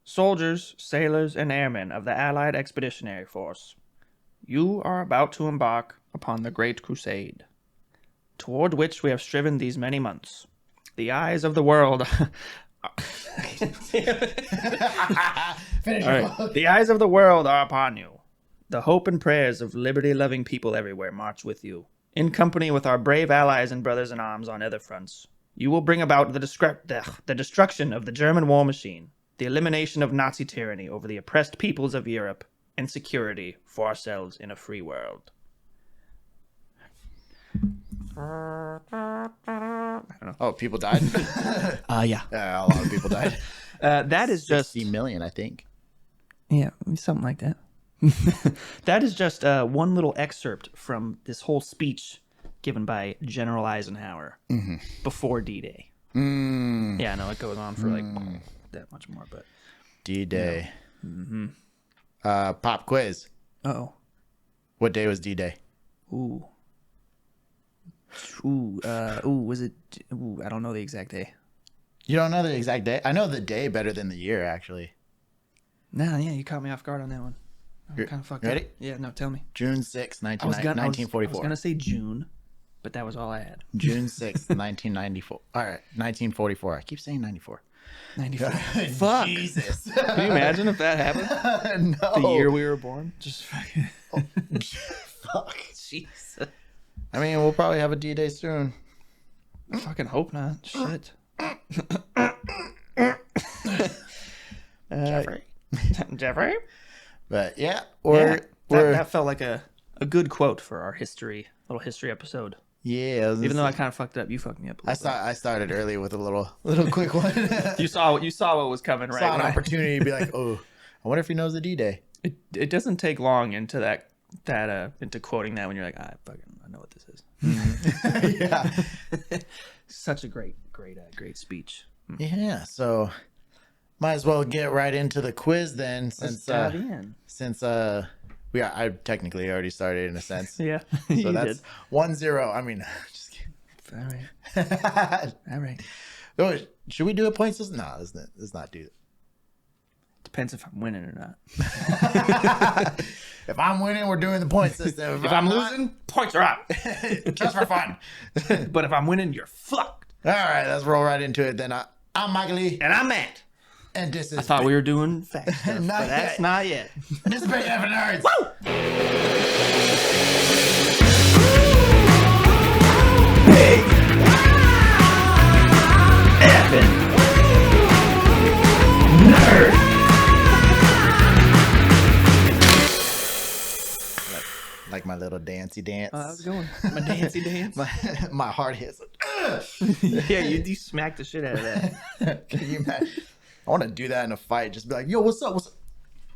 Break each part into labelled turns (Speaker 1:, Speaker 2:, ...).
Speaker 1: soldiers, sailors, and airmen of the Allied Expeditionary Force, you are about to embark upon the Great Crusade, toward which we have striven these many months. The eyes of the world... The eyes of the world are upon you. The hope and prayers of liberty-loving people everywhere march with you. In company with our brave allies and brothers in arms on other fronts, you will bring about the destruction of the German war machine, the elimination of Nazi tyranny over the oppressed peoples of Europe, and security for ourselves in a free world.
Speaker 2: Oh, people died?
Speaker 1: Yeah.
Speaker 2: Yeah, a lot of people died.
Speaker 1: That is just...
Speaker 2: 60 million, I think.
Speaker 1: Yeah, something like that. That is just one little excerpt from this whole speech given by General Eisenhower before D-Day. Yeah, no, it goes on for like that much more, but...
Speaker 2: D-Day. Pop quiz.
Speaker 1: Uh-oh.
Speaker 2: What day was D-Day?
Speaker 1: Was it... I don't know the exact day.
Speaker 2: You don't know the exact day? I know the day better than the year, actually.
Speaker 1: No, yeah, you caught me off guard on that one. I'm kind of fucked
Speaker 2: ready?
Speaker 1: up. Yeah, no, tell me.
Speaker 2: June 6, 1944.
Speaker 1: I was going to say June, but that was all I had.
Speaker 2: June 6, 1994. All right, 1944. I keep saying 94.
Speaker 1: 94. Fuck.
Speaker 2: Jesus.
Speaker 1: Can you imagine if that happened?
Speaker 2: No.
Speaker 1: The year we were born? Just fucking...
Speaker 2: Fuck.
Speaker 1: Jesus.
Speaker 2: I mean, we'll probably have a D-Day soon.
Speaker 1: I fucking hope not. Shit. Jeffrey?
Speaker 2: But yeah,
Speaker 1: that felt like a good quote for our little history episode.
Speaker 2: Yeah.
Speaker 1: Even though I kind of fucked up, you fucked me up a little bit.
Speaker 2: I started early with a little quick one.
Speaker 1: You saw what was coming, right?
Speaker 2: Saw an opportunity to be like, oh, I wonder if he knows the D-Day.
Speaker 1: It doesn't take long into that into quoting that when you're like, I know what this is.
Speaker 2: Yeah.
Speaker 1: Such a great speech.
Speaker 2: Yeah. So might as well get right into the quiz then, since I technically already started in a sense.
Speaker 1: Yeah.
Speaker 2: So that's 1-0. I mean, just kidding.
Speaker 1: All right. All right.
Speaker 2: Oh, should we do a point system? No, let's not do it.
Speaker 1: Depends if I'm winning or not.
Speaker 2: If I'm winning, we're doing the point system.
Speaker 1: If I'm losing, points are out.
Speaker 2: Just for fun.
Speaker 1: But if I'm winning, you're fucked.
Speaker 2: All right, let's roll right into it then. I'm Michael Lee.
Speaker 1: And I'm Matt.
Speaker 2: And this is...
Speaker 1: I thought we were doing fact stuff, but that's not yet.
Speaker 2: And this is Big Effin Nerds.
Speaker 1: Woo!
Speaker 2: Big
Speaker 1: Effin
Speaker 2: Nerds. Like my little dancey dance.
Speaker 1: Oh, how's it going? My dancey dance?
Speaker 2: my heart hits.
Speaker 1: Yeah, you smack the shit out of that.
Speaker 2: Can you imagine? I want to do that in a fight. Just be like, yo, what's up?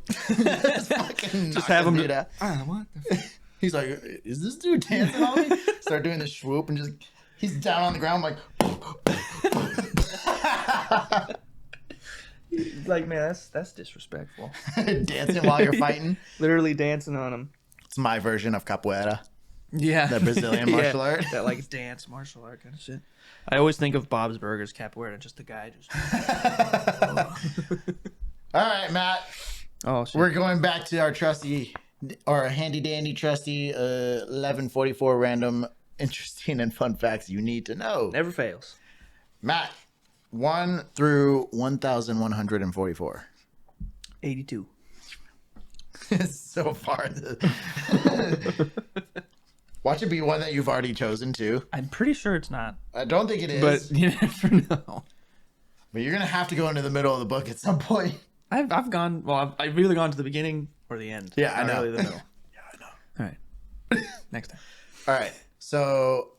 Speaker 2: Just
Speaker 1: have him
Speaker 2: do that.
Speaker 1: What the fuck?
Speaker 2: He's like, is this dude dancing on me? Start doing the swoop and just, he's down on the ground like.
Speaker 1: Like, man, that's disrespectful.
Speaker 2: Dancing while you're fighting.
Speaker 1: Literally dancing on him.
Speaker 2: It's my version of capoeira.
Speaker 1: Yeah.
Speaker 2: The Brazilian martial art.
Speaker 1: That like dance martial art kind of shit. I always think of Bob's Burgers capoeira, just a guy just...
Speaker 2: All right, Matt.
Speaker 1: Oh, shit.
Speaker 2: We're going back to our trusty, or handy dandy trusty 1144 random interesting and fun facts you need to know.
Speaker 1: Never fails.
Speaker 2: Matt, 1 through 1,144.
Speaker 1: 82.
Speaker 2: So far. Watch it be one that you've already chosen too.
Speaker 1: I'm pretty sure it's not.
Speaker 2: I don't think it is.
Speaker 1: But you never know.
Speaker 2: But you're going to have to go into the middle of the book at some point.
Speaker 1: I've either gone to the beginning or the end.
Speaker 2: Yeah, I know.
Speaker 1: Really the middle.
Speaker 2: Yeah, I know.
Speaker 1: All right. Next time.
Speaker 2: All right. So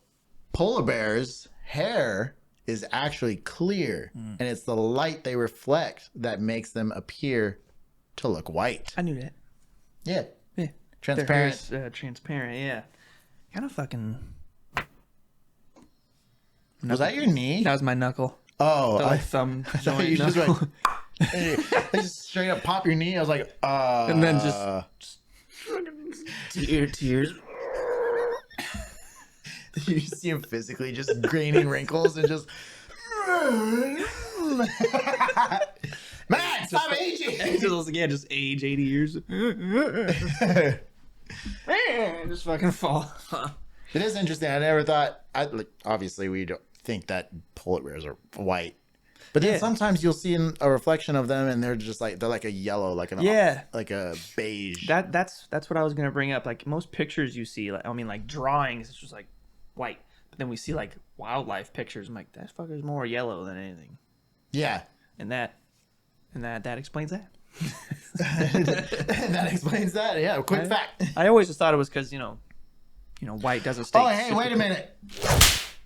Speaker 2: polar bears' hair is actually clear, and it's the light they reflect that makes them appear to look white.
Speaker 1: I knew that.
Speaker 2: Yeah.
Speaker 1: Yeah.
Speaker 2: Transparent.
Speaker 1: Their hair's, transparent, yeah. Kind of fucking...
Speaker 2: Was that your knee?
Speaker 1: That was my knuckle.
Speaker 2: Oh.
Speaker 1: The thumb joint.
Speaker 2: You just went... They just straight up pop your knee. I was like,
Speaker 1: And then just tears.
Speaker 2: You see him physically just gaining wrinkles and just... Man, stop aging!
Speaker 1: just age 80 years. Just fucking fall.
Speaker 2: It is interesting. I never thought. Obviously, we don't think that polar bears are white, but then sometimes you'll see a reflection of them, and they're just like they're like a yellow, like a beige.
Speaker 1: That's what I was gonna bring up. Like most pictures you see, like drawings, it's just like white. But then we see like wildlife pictures. I'm like, that fucker's more yellow than anything.
Speaker 2: Yeah,
Speaker 1: and that explains that.
Speaker 2: That explains that. Yeah, quick fact.
Speaker 1: I always just thought it was because white doesn't stay.
Speaker 2: Oh, hey, wait a minute.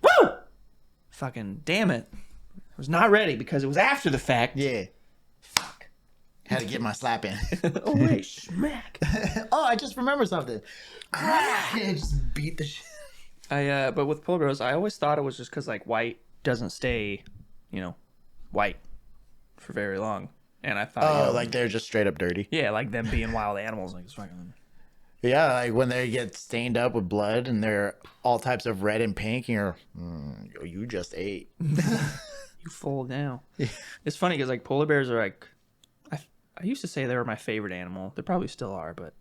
Speaker 1: Woo! Fucking damn it! I was not ready because it was after the fact.
Speaker 2: Yeah. Fuck. Had to get my slap in.
Speaker 1: Oh wait, smack.
Speaker 2: Oh, I just remembered something. Yeah, just beat the shit.
Speaker 1: But with polar bears, I always thought it was just because like white doesn't stay, white for very long. And I thought,
Speaker 2: like they're just straight up dirty.
Speaker 1: Yeah, like them being wild animals, like it's fucking.
Speaker 2: Yeah, like when they get stained up with blood and they're all types of red and pink, and you're, you just ate.
Speaker 1: You full now. Yeah. It's funny because like polar bears are like, I used to say they were my favorite animal. They probably still are, but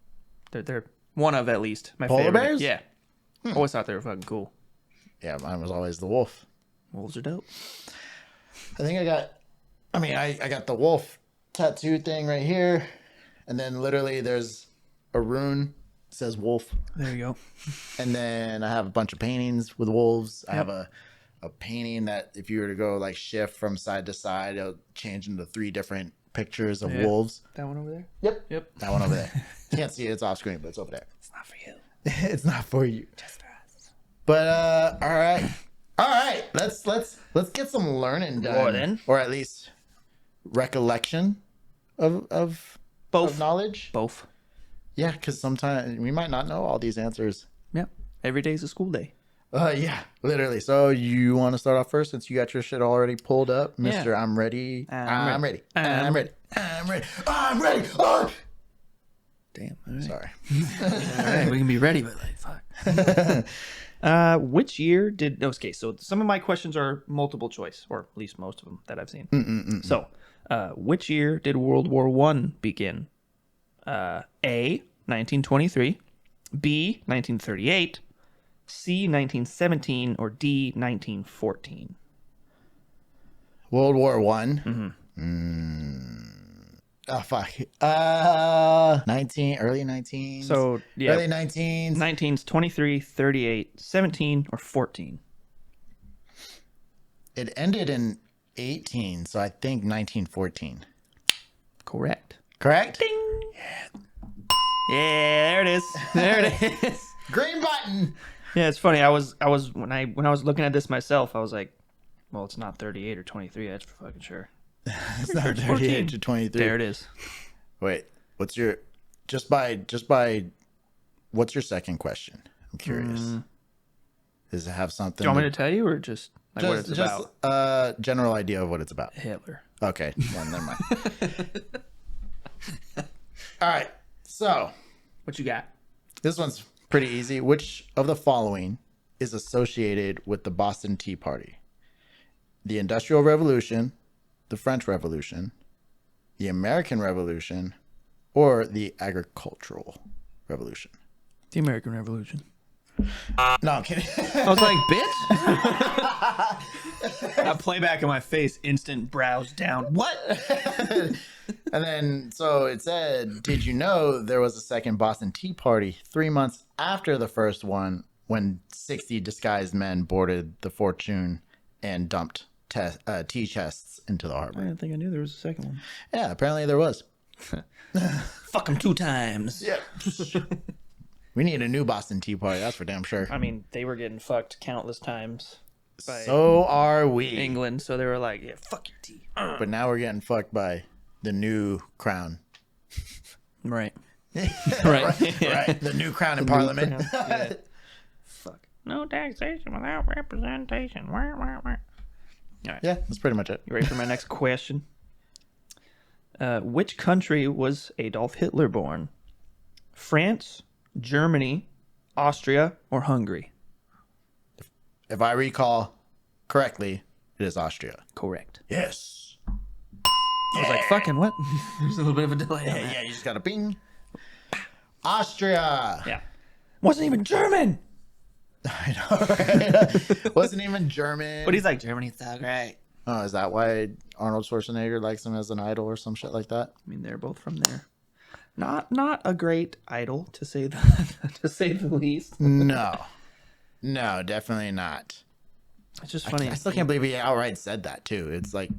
Speaker 1: they're one of at least my
Speaker 2: polar
Speaker 1: favorite.
Speaker 2: Bears.
Speaker 1: Yeah, always thought they were fucking cool.
Speaker 2: Yeah, mine was always the wolf.
Speaker 1: Wolves are dope.
Speaker 2: I think I got the wolf tattoo thing right here, and then literally there's a rune that says wolf.
Speaker 1: There you go.
Speaker 2: And then I have a bunch of paintings with wolves. Yep. I have a painting that if you were to go like shift from side to side, it'll change into 3 different pictures of wolves.
Speaker 1: That one over there?
Speaker 2: Yep. That one over there. You can't see it, it's off screen, but it's over there.
Speaker 1: It's not for you.
Speaker 2: It's not for you. Just for us. But all right. Let's get some learning done. Or at least recollection of
Speaker 1: both
Speaker 2: of knowledge.
Speaker 1: Both.
Speaker 2: Yeah, because sometimes we might not know all these answers.
Speaker 1: Yep. Every day's a school day.
Speaker 2: Yeah, literally. So you want to start off first since you got your shit already pulled up, Mr.
Speaker 1: Yeah.
Speaker 2: I'm ready. I'm ready.
Speaker 1: I'm ready.
Speaker 2: Oh!
Speaker 1: Damn. All right.
Speaker 2: Sorry.
Speaker 1: All right, we can be ready, but like, fuck. Which year did... Okay, so some of my questions are multiple choice, or at least most of them that I've seen. So, which year did World War I begin? A, 1923, B, 1938, C, 1917, or D, 1914?
Speaker 2: World War One. Oh fuck. early 19s.
Speaker 1: So yeah,
Speaker 2: early 19s.
Speaker 1: 19s, 23, 38, 17, or 14.
Speaker 2: It ended in 18, so I think 1914.
Speaker 1: Correct.
Speaker 2: Ding.
Speaker 1: Yeah, there it is. There it is.
Speaker 2: Green button.
Speaker 1: Yeah, it's funny. I was when I was looking at this myself, I was like, well, it's not 38 or 23. That's for fucking sure.
Speaker 2: It's not 38 to 23.
Speaker 1: There it is.
Speaker 2: Wait, what's your just by what's your second question? I'm curious. Does it have something?
Speaker 1: Do you want me to tell you, or just like what it's about?
Speaker 2: General idea of what it's about.
Speaker 1: Hitler.
Speaker 2: Okay, well, never mind. All right, so
Speaker 1: What you got?
Speaker 2: this one's pretty easy. Which of the following is associated with the Boston Tea Party? The Industrial Revolution, the French Revolution, the American Revolution, or the Agricultural Revolution?
Speaker 1: The American Revolution.
Speaker 2: No, I'm kidding.
Speaker 1: I was like, bitch. That playback in my face, instant brows down. What?
Speaker 2: And then, so it said, did you know there was a second Boston Tea Party 3 months after the first one when 60 disguised men boarded the Fortune and dumped tea chests into the
Speaker 1: I
Speaker 2: harbor?
Speaker 1: didn't think I knew there was a second one.
Speaker 2: Yeah, apparently there was.
Speaker 1: Fuck them 2 times.
Speaker 2: Yeah. We need a new Boston Tea Party, that's for damn sure.
Speaker 1: I mean, they were getting fucked countless times by
Speaker 2: So are we.
Speaker 1: England, so they were like, yeah, fuck your tea.
Speaker 2: But now we're getting fucked by the new crown.
Speaker 1: Right.
Speaker 2: Right. The new crown in Parliament.
Speaker 1: Yeah. Fuck. No taxation without representation. Wah, wah, wah. All right.
Speaker 2: Yeah, that's pretty much it.
Speaker 1: You ready for my next question? Which country was Adolf Hitler born? France, Germany, Austria, or Hungary?
Speaker 2: If I recall correctly, it is Austria.
Speaker 1: Correct.
Speaker 2: Yes.
Speaker 1: I was like, fucking what? There's a little bit of a delay on that.
Speaker 2: Yeah, you just got a bing. Austria.
Speaker 1: Yeah. Wasn't even German.
Speaker 2: I know, right? Wasn't even German.
Speaker 1: But he's like, Germany's so great.
Speaker 2: Oh, is that why Arnold Schwarzenegger likes him as an idol or some shit like that?
Speaker 1: I mean, they're both from there. Not a great idol, to say the least.
Speaker 2: No, definitely not.
Speaker 1: It's just funny.
Speaker 2: I still can't believe he outright said that too. It's like,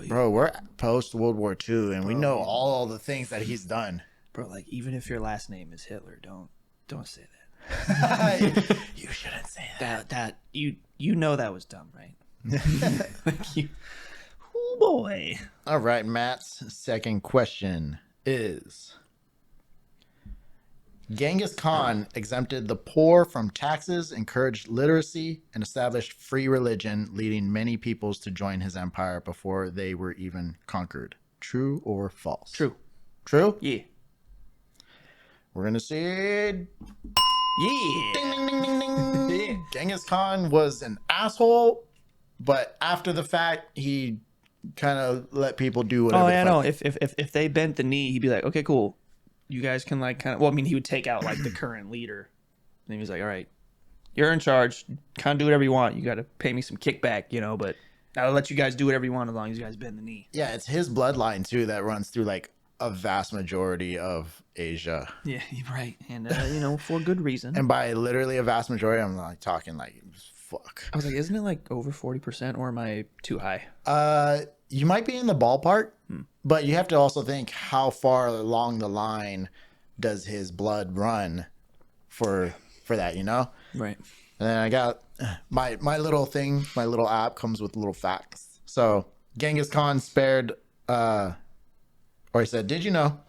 Speaker 2: bro, we're post World War II, and we know all the things that he's done.
Speaker 1: Bro, like, even if your last name is Hitler, don't say that.
Speaker 2: You shouldn't say that.
Speaker 1: That you know that was dumb, right? Oh boy.
Speaker 2: All right, Matt's second question is: Genghis Khan exempted the poor from taxes, encouraged literacy, and established free religion, leading many peoples to join his empire before they were even conquered. True or false?
Speaker 1: True.
Speaker 2: True?
Speaker 1: Yeah.
Speaker 2: We're gonna see.
Speaker 1: Yeah.
Speaker 2: Ding, ding, ding, ding, ding. Genghis Khan was an asshole, but after the fact, he kind of let people do whatever.
Speaker 1: Oh yeah, no. If they bent the knee, he'd be like, okay, cool. You guys can like kind of. Well, I mean, he would take out like the current leader, and he was like, all right, you're in charge. Kind of do whatever you want. You got to pay me some kickback, but I'll let you guys do whatever you want as long as you guys bend the knee.
Speaker 2: Yeah, it's his bloodline too that runs through like a vast majority of Asia.
Speaker 1: Yeah, you're right, and for good reason.
Speaker 2: And by literally a vast majority, I'm like talking like fuck.
Speaker 1: I was like, isn't it like over 40%, or am I too high?
Speaker 2: You might be in the ballpark, but you have to also think how far along the line does his blood run for that,
Speaker 1: Right.
Speaker 2: And then I got my little thing, my little app comes with little facts. So Genghis Khan spared, or he said, did you know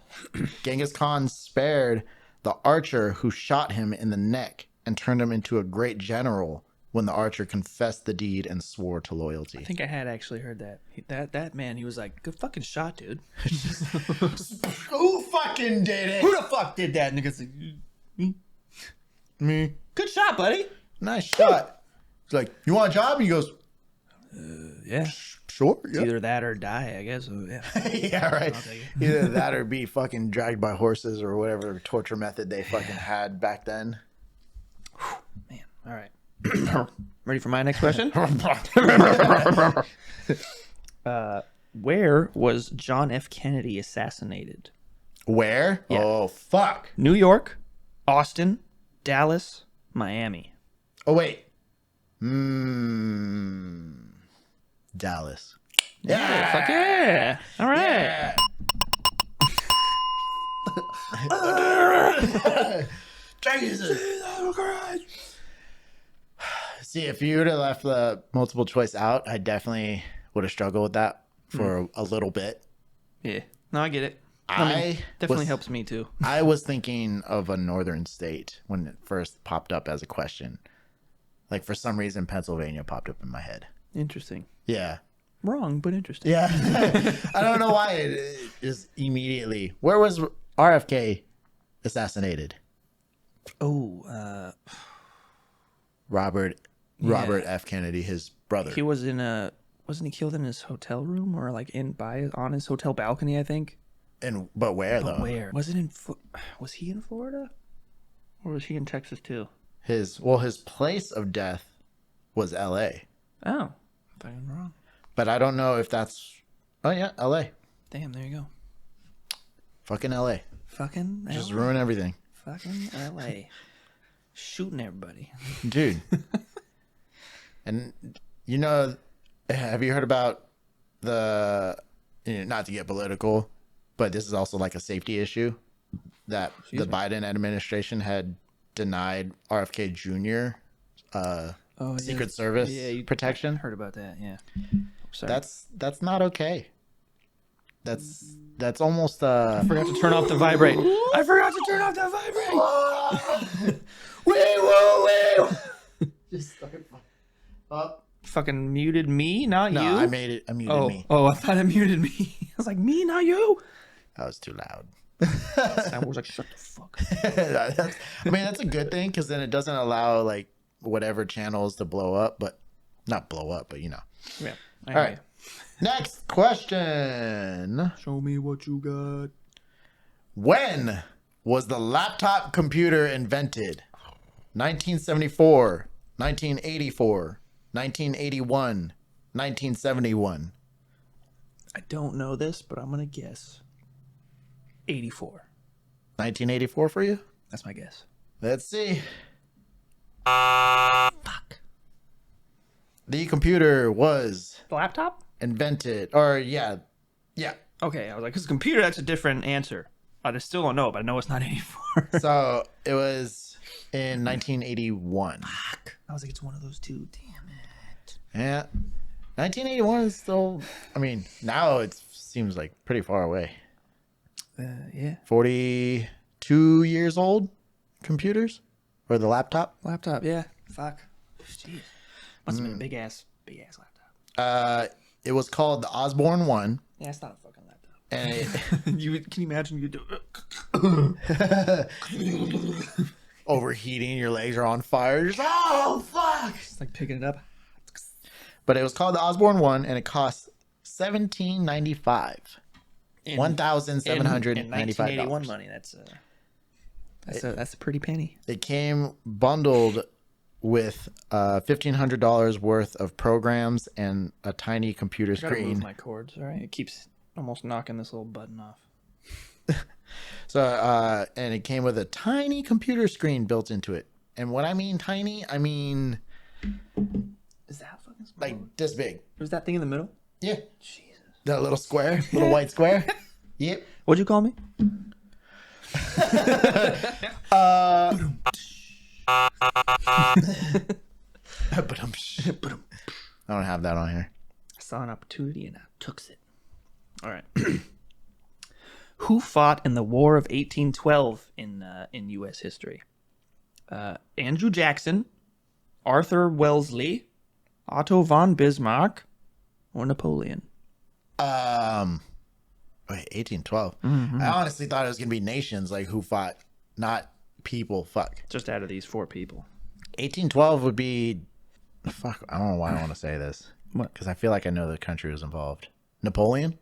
Speaker 2: Genghis Khan spared the archer who shot him in the neck and turned him into a great general when the archer confessed the deed and swore to loyalty?
Speaker 1: I think I had actually heard that. That man, he was like, good fucking shot, dude.
Speaker 2: Who fucking did it?
Speaker 1: Who the fuck did that? And the guy's like,
Speaker 2: Me.
Speaker 1: good shot, buddy.
Speaker 2: Nice shot. He's like, you want a job? And he goes,
Speaker 1: Yeah.
Speaker 2: sure.
Speaker 1: It's either that or die, I guess. So, yeah.
Speaker 2: Yeah, right. Either that or be fucking dragged by horses or whatever torture method they fucking had back then.
Speaker 1: Man, all right. Ready for my next question? Where was John F. Kennedy assassinated?
Speaker 2: Where?
Speaker 1: Yeah.
Speaker 2: Oh, fuck.
Speaker 1: New York, Austin, Dallas, Miami.
Speaker 2: Oh, wait. Dallas.
Speaker 1: Yeah, fuck yeah. All right.
Speaker 2: Yeah. Jesus. See, if you would have left the multiple choice out, I definitely would have struggled with that for a little bit.
Speaker 1: Yeah. No, I get it.
Speaker 2: I
Speaker 1: Definitely helps me too.
Speaker 2: I was thinking of a northern state when it first popped up as a question. Like, for some reason, Pennsylvania popped up in my head.
Speaker 1: Interesting.
Speaker 2: Yeah.
Speaker 1: Wrong, but interesting.
Speaker 2: Yeah. I don't know why it is immediately. Where was RFK assassinated?
Speaker 1: Oh,
Speaker 2: Robert F. Kennedy, his brother.
Speaker 1: he was wasn't he killed in his hotel room or like on his hotel balcony, I think?
Speaker 2: But where, though?
Speaker 1: Where? Was he in Florida? Or was he in Texas too?
Speaker 2: His place of death was L.A.
Speaker 1: Oh, if I'm wrong.
Speaker 2: But I don't know if that's... Oh, yeah, L.A.
Speaker 1: Damn, there you go.
Speaker 2: Fucking L.A.
Speaker 1: Fucking
Speaker 2: Just
Speaker 1: LA.
Speaker 2: ruin everything.
Speaker 1: Fucking L.A. Shooting everybody.
Speaker 2: Dude. And, have you heard about not to get political, but this is also like a safety issue that the Biden administration had denied RFK Jr. Secret Service protection.
Speaker 1: I heard about that, yeah. Sorry.
Speaker 2: That's not okay. That's almost
Speaker 1: I forgot to turn off the vibrate. I forgot to turn off the vibrate.
Speaker 2: Wee. Just start up.
Speaker 1: Fucking muted me, not you.
Speaker 2: No, I muted me.
Speaker 1: Oh, I thought I muted me. I was like, me, not you.
Speaker 2: That was too loud.
Speaker 1: I was like, shut the fuck up.
Speaker 2: That's a good thing, because then it doesn't allow like whatever channels to blow up, but not blow up, but
Speaker 1: Yeah.
Speaker 2: All right. Next question.
Speaker 1: Show me what you got.
Speaker 2: When was the laptop computer invented? 1974, 1984, 1981, 1971.
Speaker 1: I don't know this, but I'm gonna guess 84.
Speaker 2: 1984 for you?
Speaker 1: That's my guess.
Speaker 2: Let's see.
Speaker 1: Fuck.
Speaker 2: The computer was
Speaker 1: The laptop?
Speaker 2: invented, or yeah.
Speaker 1: Okay, I was like, because computer, that's a different answer. I still don't know, but I know it's not 84.
Speaker 2: So it was in 1981.
Speaker 1: Fuck. I was like, it's one of those two. Damn it.
Speaker 2: Yeah. 1981 is still, I mean, now it seems like pretty far away.
Speaker 1: Yeah.
Speaker 2: 42 years old computers or the laptop.
Speaker 1: Laptop, yeah. Fuck. Jeez. Must have been a big ass laptop.
Speaker 2: It was called the Osborne 1.
Speaker 1: Yeah, it's not a fucking laptop.
Speaker 2: And it,
Speaker 1: Can you imagine you do
Speaker 2: overheating, your legs are on fire. Just, oh, fuck.
Speaker 1: It's like picking it up.
Speaker 2: But it was called the Osborne 1 and it cost $1,795. $1,795.
Speaker 1: In 1981 money, that's a pretty penny.
Speaker 2: It came bundled with $1,500 worth of programs and a tiny computer
Speaker 1: I gotta move
Speaker 2: screen.
Speaker 1: my cords, all right? It keeps almost knocking this little button off.
Speaker 2: So, and it came with a tiny computer screen built into it. And when I mean tiny, I mean
Speaker 1: Is that fucking small?
Speaker 2: like this big.
Speaker 1: Was that thing in the middle?
Speaker 2: Yeah.
Speaker 1: Jesus.
Speaker 2: That little square, little white square. Yep.
Speaker 1: What'd you call me?
Speaker 2: But I don't have that on here.
Speaker 1: I saw an opportunity and I took it. All right. Who fought in the War of 1812 in U.S. history? Andrew Jackson, Arthur Wellesley, Otto von Bismarck, or Napoleon?
Speaker 2: Wait, 1812. I honestly thought it was gonna be nations like who fought, not people. Fuck.
Speaker 1: Just out of these four people.
Speaker 2: 1812 would be. Fuck. I don't know why I want to say this.
Speaker 1: What?
Speaker 2: Because I feel like I know the country was involved. Napoleon.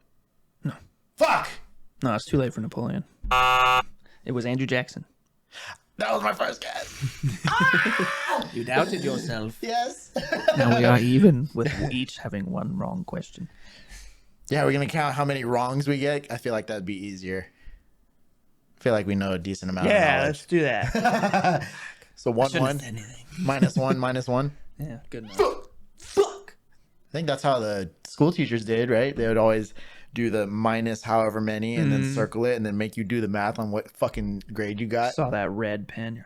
Speaker 1: No.
Speaker 2: Fuck.
Speaker 1: No, it's too late for Napoleon. It was Andrew Jackson.
Speaker 2: That was my first guess.
Speaker 1: You doubted yourself.
Speaker 2: Yes.
Speaker 1: Now we are even with each having one wrong question.
Speaker 2: Yeah, we're gonna count how many wrongs we get. I feel like that'd be easier. I feel like we know a decent amount. of
Speaker 1: Yeah,
Speaker 2: knowledge.
Speaker 1: let's do that.
Speaker 2: So one
Speaker 1: Shouldn't
Speaker 2: one
Speaker 1: have said anything.
Speaker 2: minus one.
Speaker 1: Yeah, good enough.
Speaker 2: Fuck. I think that's how the school teachers did, right? They would always do the minus however many and then circle it and then make you do the math on what fucking grade you got.
Speaker 1: Saw that red pen.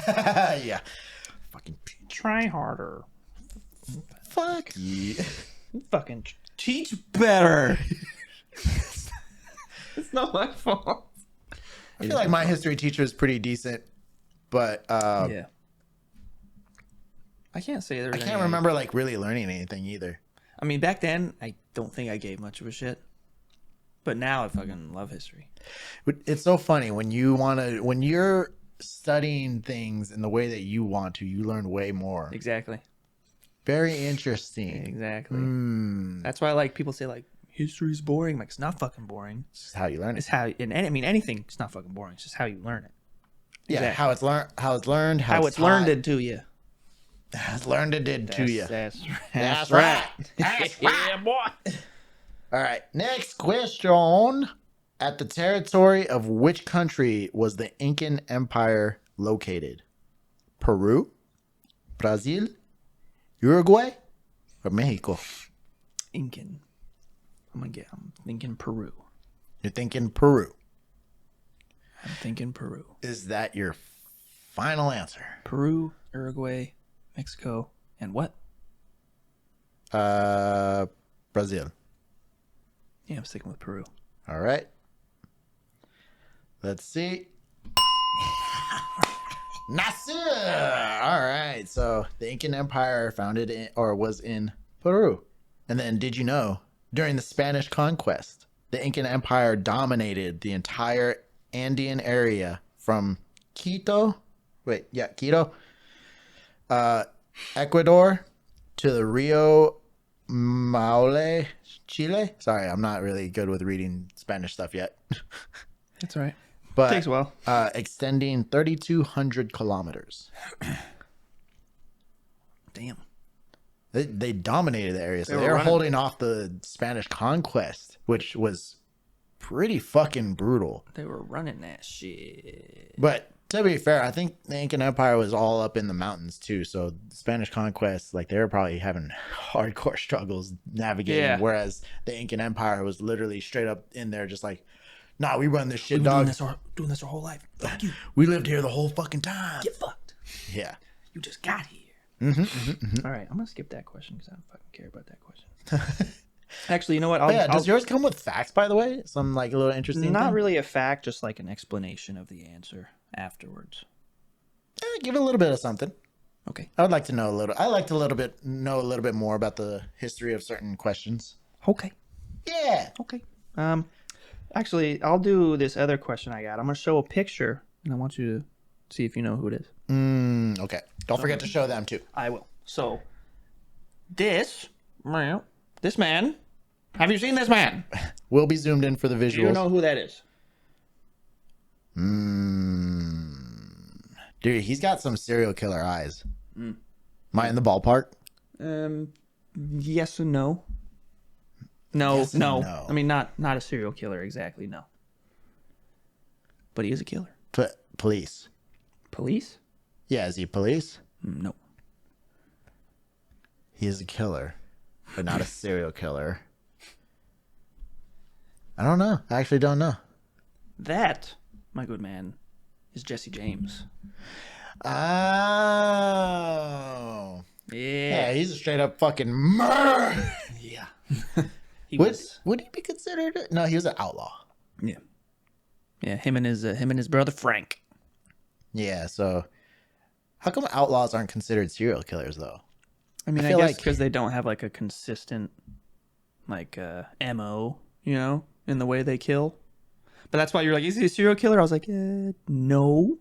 Speaker 2: Yeah. Fucking
Speaker 1: Try harder.
Speaker 2: fuck you.
Speaker 1: Fucking teach better. It's not my fault.
Speaker 2: I feel like my history teacher is pretty decent, but
Speaker 1: Yeah. I can't say there's
Speaker 2: I can't remember like really learning anything either.
Speaker 1: I mean, back then, I don't think I gave much of a shit. But now I fucking love history.
Speaker 2: It's so funny when you're studying things in the way that you want to, you learn way more.
Speaker 1: Exactly.
Speaker 2: Very interesting.
Speaker 1: Exactly.
Speaker 2: Mm,
Speaker 1: That's why, like, people say, like, history's boring. Like, it's not fucking boring.
Speaker 2: it's just how you learn it.
Speaker 1: It's how, I mean, anything, it's not fucking boring. It's just how you learn it.
Speaker 2: Yeah,
Speaker 1: exactly.
Speaker 2: how it's learned,
Speaker 1: How it's
Speaker 2: taught.
Speaker 1: learned it to you.
Speaker 2: Has learned it did to you.
Speaker 1: That's
Speaker 2: That's
Speaker 1: right.
Speaker 2: right. That's
Speaker 1: Yeah, boy.
Speaker 2: All right, next question. At the territory of which country was the Incan Empire located? Peru, Brazil, Uruguay, or Mexico?
Speaker 1: Incan. I'm thinking Peru.
Speaker 2: You're thinking Peru.
Speaker 1: I'm thinking Peru.
Speaker 2: Is that your final answer?
Speaker 1: Peru, Uruguay, Mexico, and what?
Speaker 2: Brazil.
Speaker 1: Yeah, I'm sticking with Peru.
Speaker 2: All right. Let's see. Nasir. All right. So the Incan Empire founded in, or was in Peru. And then did you know during the Spanish conquest, the Incan Empire dominated the entire Andean area from Quito, Ecuador to the Rio Maule, Chile. Sorry, I'm not really good with reading Spanish stuff yet.
Speaker 1: That's right.
Speaker 2: But
Speaker 1: Takes a while.
Speaker 2: Extending 3,200 kilometers.
Speaker 1: Damn.
Speaker 2: They dominated the area, so
Speaker 1: They
Speaker 2: they
Speaker 1: were
Speaker 2: were
Speaker 1: running.
Speaker 2: holding off the Spanish conquest, which was pretty fucking brutal.
Speaker 1: They were running that shit.
Speaker 2: But to be fair, I think the Incan Empire was all up in the mountains too. So the Spanish conquest, like they were probably having hardcore struggles navigating.
Speaker 1: Yeah.
Speaker 2: Whereas the Incan Empire was literally straight up in there, just like, nah, we run this shit,
Speaker 1: We've been
Speaker 2: dog.
Speaker 1: doing this our whole life. Fuck you.
Speaker 2: We lived here the whole fucking time.
Speaker 1: Get fucked.
Speaker 2: Yeah.
Speaker 1: You just got here. All right, I'm gonna skip that question because I don't fucking care about that question. Actually, you know what?
Speaker 2: Does yours come with facts, by the way? Some like a little interesting.
Speaker 1: Not
Speaker 2: thing?
Speaker 1: really a fact, just like an explanation of the answer afterwards.
Speaker 2: Give it a little bit of something.
Speaker 1: Okay.
Speaker 2: I would like to know a little. I like to know a little bit more about the history of certain questions.
Speaker 1: Okay.
Speaker 2: Yeah.
Speaker 1: Okay. Actually, I'll do this other question I got. I'm gonna show a picture, and I want you to see if you know who it is.
Speaker 2: Okay. Don't forget to show them too.
Speaker 1: I will. So, this man. Have you seen this man?
Speaker 2: We'll be zoomed in for the visuals.
Speaker 1: Do you know who that is?
Speaker 2: Dude, he's got some serial killer eyes. Am I in the ballpark?
Speaker 1: Yes and no. No,
Speaker 2: Yes and
Speaker 1: no.
Speaker 2: no.
Speaker 1: I mean, not a serial killer exactly. No. But he is a killer.
Speaker 2: Police.
Speaker 1: Police?
Speaker 2: Yeah, is he police?
Speaker 1: No.
Speaker 2: He is a killer, but not a serial killer. I don't know. I actually don't know.
Speaker 1: That, my good man, is Jesse James.
Speaker 2: Oh.
Speaker 1: Yeah.
Speaker 2: Yeah, he's a straight up fucking murderer.
Speaker 1: Yeah. He was.
Speaker 2: Would he be considered? No, he was an outlaw.
Speaker 1: Yeah. Yeah. Him and his brother Frank.
Speaker 2: Yeah. So, how come outlaws aren't considered serial killers though?
Speaker 1: I mean, I
Speaker 2: feel
Speaker 1: guess
Speaker 2: like-
Speaker 1: because they don't have like a consistent, like MO, you know, in the way they kill. But that's why you're like, is he a serial killer? I was like, no,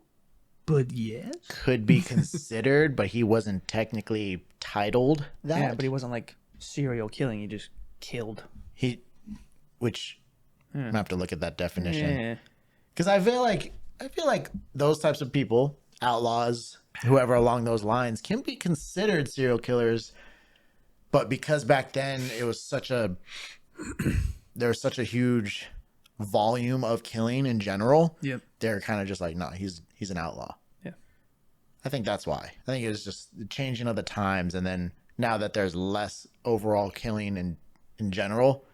Speaker 1: but yes.
Speaker 2: Could be considered, but he wasn't technically titled that.
Speaker 1: Yeah, but he wasn't like serial killing. He just killed.
Speaker 2: Which I'm gonna have to look at that definition.
Speaker 1: Yeah.
Speaker 2: Because I feel like those types of people, outlaws, whoever along those lines, can be considered serial killers, but because back then it was there was such a huge volume of killing in general,
Speaker 1: Yep.
Speaker 2: they're kind of just like, no, he's an outlaw.
Speaker 1: Yeah.
Speaker 2: I think that's why. I think it was just the changing of the times, and then now that there's less overall killing in general,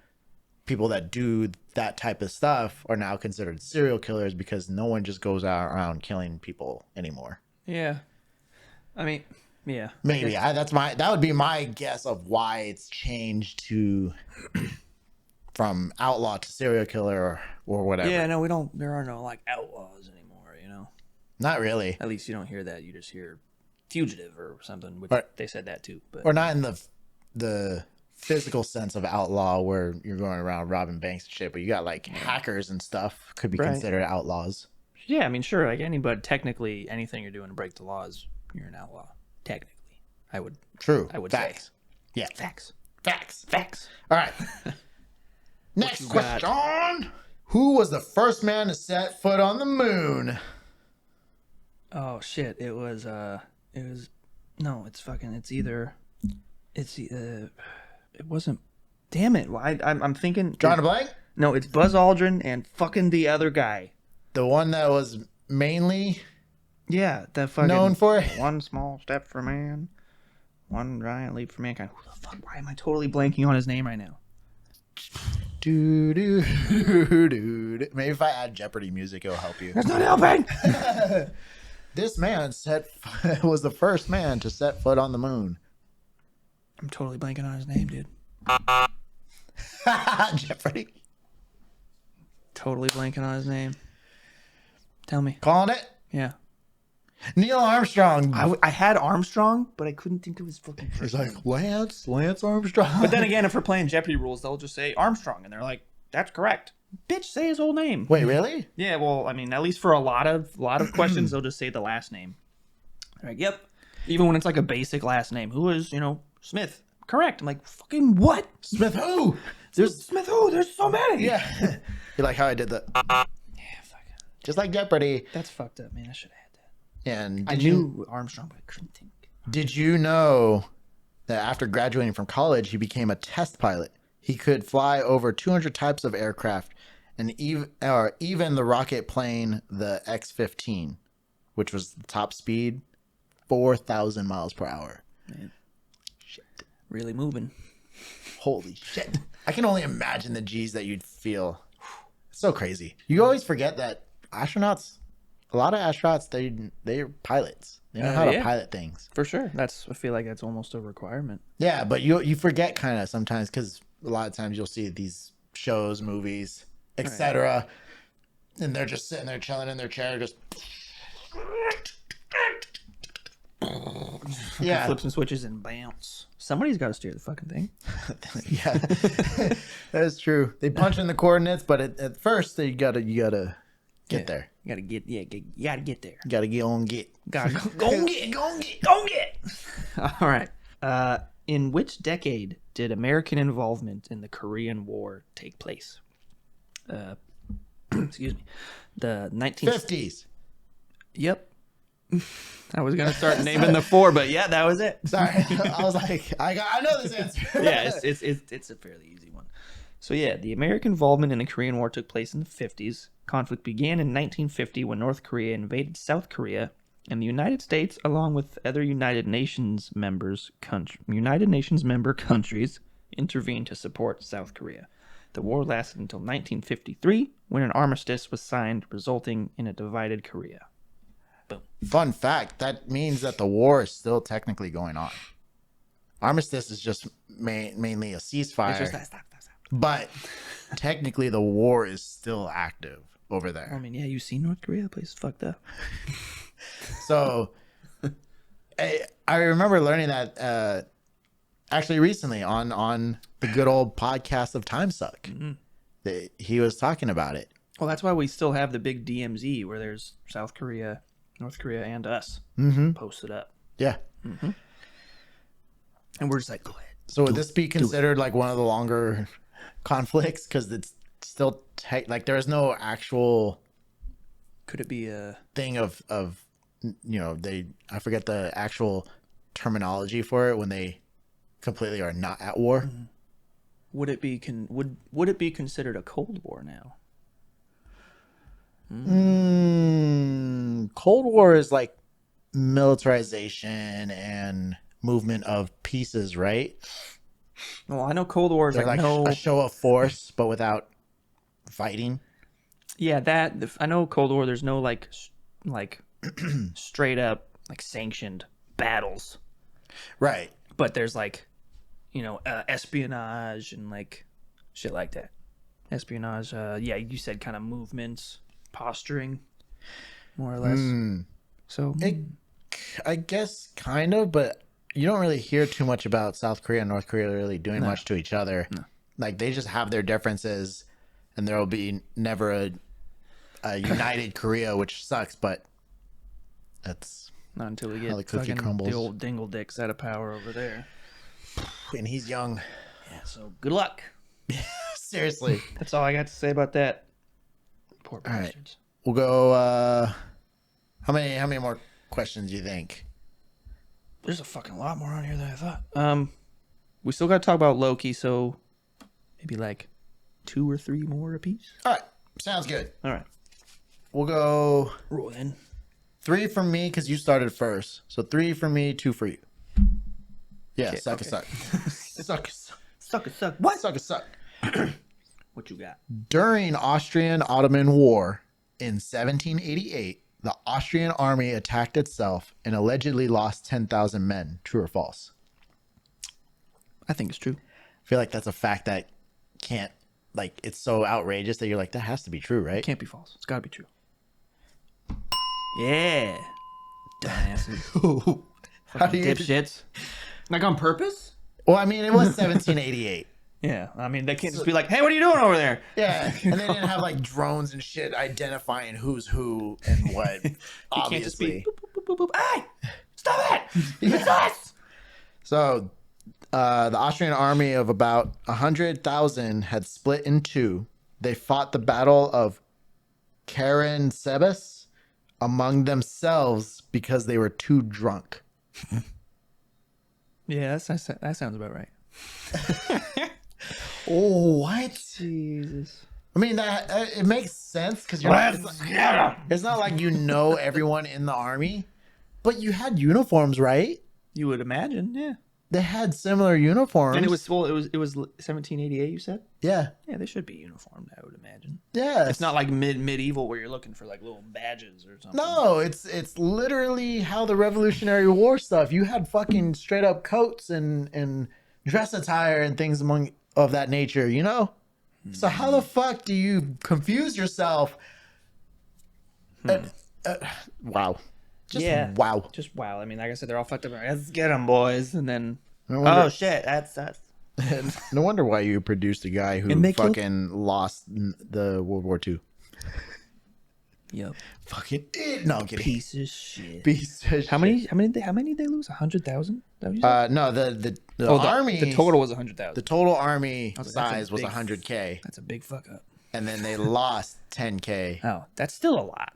Speaker 2: people that do that type of stuff are now considered serial killers because no one just goes out around killing people anymore.
Speaker 1: Yeah. I mean, yeah.
Speaker 2: Maybe that would be my guess of why it's changed to from outlaw to serial killer or whatever.
Speaker 1: Yeah, no, there are no like outlaws anymore, you know.
Speaker 2: Not really.
Speaker 1: At least you don't hear that. You just hear fugitive or something, which
Speaker 2: Right.
Speaker 1: they said that too. But
Speaker 2: Or not in the physical sense of outlaw where you're going around robbing banks and shit, but you got like hackers and stuff could be
Speaker 1: Right.
Speaker 2: considered outlaws.
Speaker 1: yeah, I mean, sure, like anybody, technically, anything you're doing to break the laws, you're an outlaw. Technically, I would
Speaker 2: Facts.
Speaker 1: say.
Speaker 2: Yeah.
Speaker 1: Facts.
Speaker 2: Facts. All right. Next
Speaker 1: you
Speaker 2: question. Who was the first man to set foot on the moon?
Speaker 1: Oh shit! It was no. It wasn't. Damn it! I'm thinking.
Speaker 2: Drawing a blank?
Speaker 1: No, it's Buzz Aldrin and fucking the other guy.
Speaker 2: The one that was mainly
Speaker 1: Yeah, that fucking
Speaker 2: known for?
Speaker 1: one small step for man, one giant leap for mankind. Who the fuck? Why am I totally blanking on his name right now?
Speaker 2: Dude. Maybe if I add Jeopardy music, it'll help you.
Speaker 1: That's not helping.
Speaker 2: This man was the first man to set foot on the moon.
Speaker 1: I'm totally blanking on his name, dude.
Speaker 2: Jeopardy.
Speaker 1: Totally blanking on his name. Tell me.
Speaker 2: Calling it?
Speaker 1: Yeah.
Speaker 2: Neil Armstrong.
Speaker 1: I had Armstrong, but I couldn't think of his fucking first
Speaker 2: He's
Speaker 1: name.
Speaker 2: like, Lance Armstrong.
Speaker 1: But then again, if we're playing Jeopardy rules, they'll just say Armstrong, and they're like, "That's correct." Bitch, say his whole name.
Speaker 2: Wait, really?
Speaker 1: Yeah, well, I mean, at least for a lot of questions, they'll just say the last name. They're like, "Yep." Even when it's like a basic last name, who is Smith? correct. I'm like, fucking what?
Speaker 2: Smith who?
Speaker 1: There's Smith who? There's so many.
Speaker 2: Yeah. You like how I did the
Speaker 1: Yeah, fucking.
Speaker 2: just like Jeopardy.
Speaker 1: That's fucked up, man. I should have had that.
Speaker 2: And
Speaker 1: I knew Armstrong, but I couldn't think.
Speaker 2: did you know that after graduating from college, he became a test pilot? He could fly over 200 types of aircraft, and even the rocket plane, the X-15, which was the top speed, 4,000 miles per hour.
Speaker 1: Man. Shit. Really moving.
Speaker 2: Holy shit. I can only imagine the G's that you'd feel. It's so crazy. You always forget that astronauts, a lot of astronauts, they're pilots. They know how to pilot things.
Speaker 1: For sure. I feel like that's almost a requirement.
Speaker 2: Yeah, but you forget kind of sometimes because a lot of times you'll see these shows, movies, etc. And they're just sitting there chilling in their chair, just yeah,
Speaker 1: Flip some switches and bounce. Somebody's got to steer the fucking thing.
Speaker 2: yeah, that is true. They punch in the coordinates, but at first you gotta get there.
Speaker 1: You gotta get there.
Speaker 2: You gotta get on get.
Speaker 1: Gotta go get. All right. In which decade did American involvement in the Korean War take place? Excuse me. The
Speaker 2: 50s.
Speaker 1: Yep. I was gonna start naming the four, but yeah, that was it.
Speaker 2: Sorry, I was like, I know this answer.
Speaker 1: Yeah, it's a fairly easy one. So yeah, the American involvement in the Korean War took place in the 50s. Conflict began in 1950 when North Korea invaded South Korea, and the United States, along with other United Nations member countries, intervened to support South Korea. The war lasted until 1953, when an armistice was signed, resulting in a divided Korea. Boom.
Speaker 2: Fun fact, that means that the war is still technically going on. Armistice is just mainly a ceasefire.
Speaker 1: It's just stop.
Speaker 2: But technically the war is still active over there.
Speaker 1: I mean, yeah, you see North Korea? The place is fucked up.
Speaker 2: So I remember learning that actually recently on the good old podcast of Time Suck. Mm-hmm. He was talking about it.
Speaker 1: Well, that's why we still have the big DMZ where there's South Korea, North Korea, and us posted up.
Speaker 2: Yeah.
Speaker 1: Mm-hmm. And we're just like, go ahead.
Speaker 2: So would this be considered like one of the longer conflicts? Because it's still like there is no actual.
Speaker 1: Could it be a
Speaker 2: thing of I forget the actual terminology for it when they completely are not at war.
Speaker 1: Mm-hmm. Would it be would it be considered a Cold War now?
Speaker 2: Cold War is like militarization and movement of pieces, right?
Speaker 1: Well, I know Cold War is
Speaker 2: like a show of force, but without fighting.
Speaker 1: Yeah, I know Cold War. There's no like straight up like sanctioned battles,
Speaker 2: right?
Speaker 1: But there's like, espionage and like shit like that. Espionage. Yeah, you said kind of movements, posturing, more or less. So
Speaker 2: I guess kind of, but you don't really hear too much about South Korea and North Korea really doing much to each other. No. Like they just have their differences, and there will be never a united Korea, which sucks, but that's
Speaker 1: not until we get
Speaker 2: the cookie crumbles.
Speaker 1: The old dingle dicks out of power over there.
Speaker 2: And he's young.
Speaker 1: Yeah, so good luck.
Speaker 2: Seriously.
Speaker 1: That's all I got to say about that. Poor
Speaker 2: bastards.
Speaker 1: Right.
Speaker 2: We'll go how many more questions do you think?
Speaker 1: There's a fucking lot more on here than I thought. We still got to talk about Loki, so maybe like 2 or 3 more apiece.
Speaker 2: All right, sounds good.
Speaker 1: All right,
Speaker 2: we'll go.
Speaker 1: Roll in.
Speaker 2: 3 from me because you started first. So 3 from me, 2 for you. Yeah,
Speaker 1: okay,
Speaker 2: suck.
Speaker 1: Suck.
Speaker 2: What? Suck.
Speaker 1: What you got?
Speaker 2: During Austrian-Ottoman War in 1788, the Austrian army attacked itself and allegedly lost 10,000 men. True or false?
Speaker 1: I think it's true.
Speaker 2: I feel like that's a fact that can't, like, it's so outrageous that you're like, that has to be true, right?
Speaker 1: It can't be false. It's got to be true. Yeah. Dumbasses.
Speaker 2: How do you
Speaker 1: dipshits? Like on purpose?
Speaker 2: Well, I mean, it was 1788.
Speaker 1: Yeah, I mean, they can't just be like, hey, what are you doing over there?
Speaker 2: Yeah, and they didn't have like drones and shit identifying who's who and what.
Speaker 1: You can't just be, boop, boop, boop, boop, boop. Hey, stop it! It's us!
Speaker 2: So, The Austrian army of about 100,000 had split in two. They fought the Battle of Karen-Sebes among themselves because they were too drunk.
Speaker 1: Yeah, that sounds about right.
Speaker 2: Oh, what?
Speaker 1: Jesus.
Speaker 2: I mean, that it makes sense because it's not like you know everyone in the army, but you had uniforms, right?
Speaker 1: You would imagine, yeah.
Speaker 2: They had similar uniforms.
Speaker 1: And it was 1788. You said,
Speaker 2: yeah,
Speaker 1: yeah, they should be uniformed. I would imagine.
Speaker 2: yeah.
Speaker 1: It's not like medieval where you're looking for like little badges or something.
Speaker 2: No, it's literally how the Revolutionary War stuff. You had fucking straight up coats and dress attire and things among of that nature, you know? So how the fuck do you confuse yourself? Wow. Just wow.
Speaker 1: Just wow. I mean, like I said, they're all fucked up. Let's get them, boys. And then,
Speaker 2: No wonder,
Speaker 1: oh shit, that's
Speaker 2: no wonder why you produced a guy who fucking lost the World War II.
Speaker 1: Yep.
Speaker 2: Fucking no, I'm kidding.
Speaker 1: Piece of shit.
Speaker 2: Piece of
Speaker 1: How many did they lose? 100,000?
Speaker 2: No, the army.
Speaker 1: The total was 100,000.
Speaker 2: The total army
Speaker 1: That's
Speaker 2: size
Speaker 1: a
Speaker 2: was
Speaker 1: big-
Speaker 2: 100K,
Speaker 1: That's a big fuck up.
Speaker 2: and then they lost 10K.
Speaker 1: Oh, that's still a lot.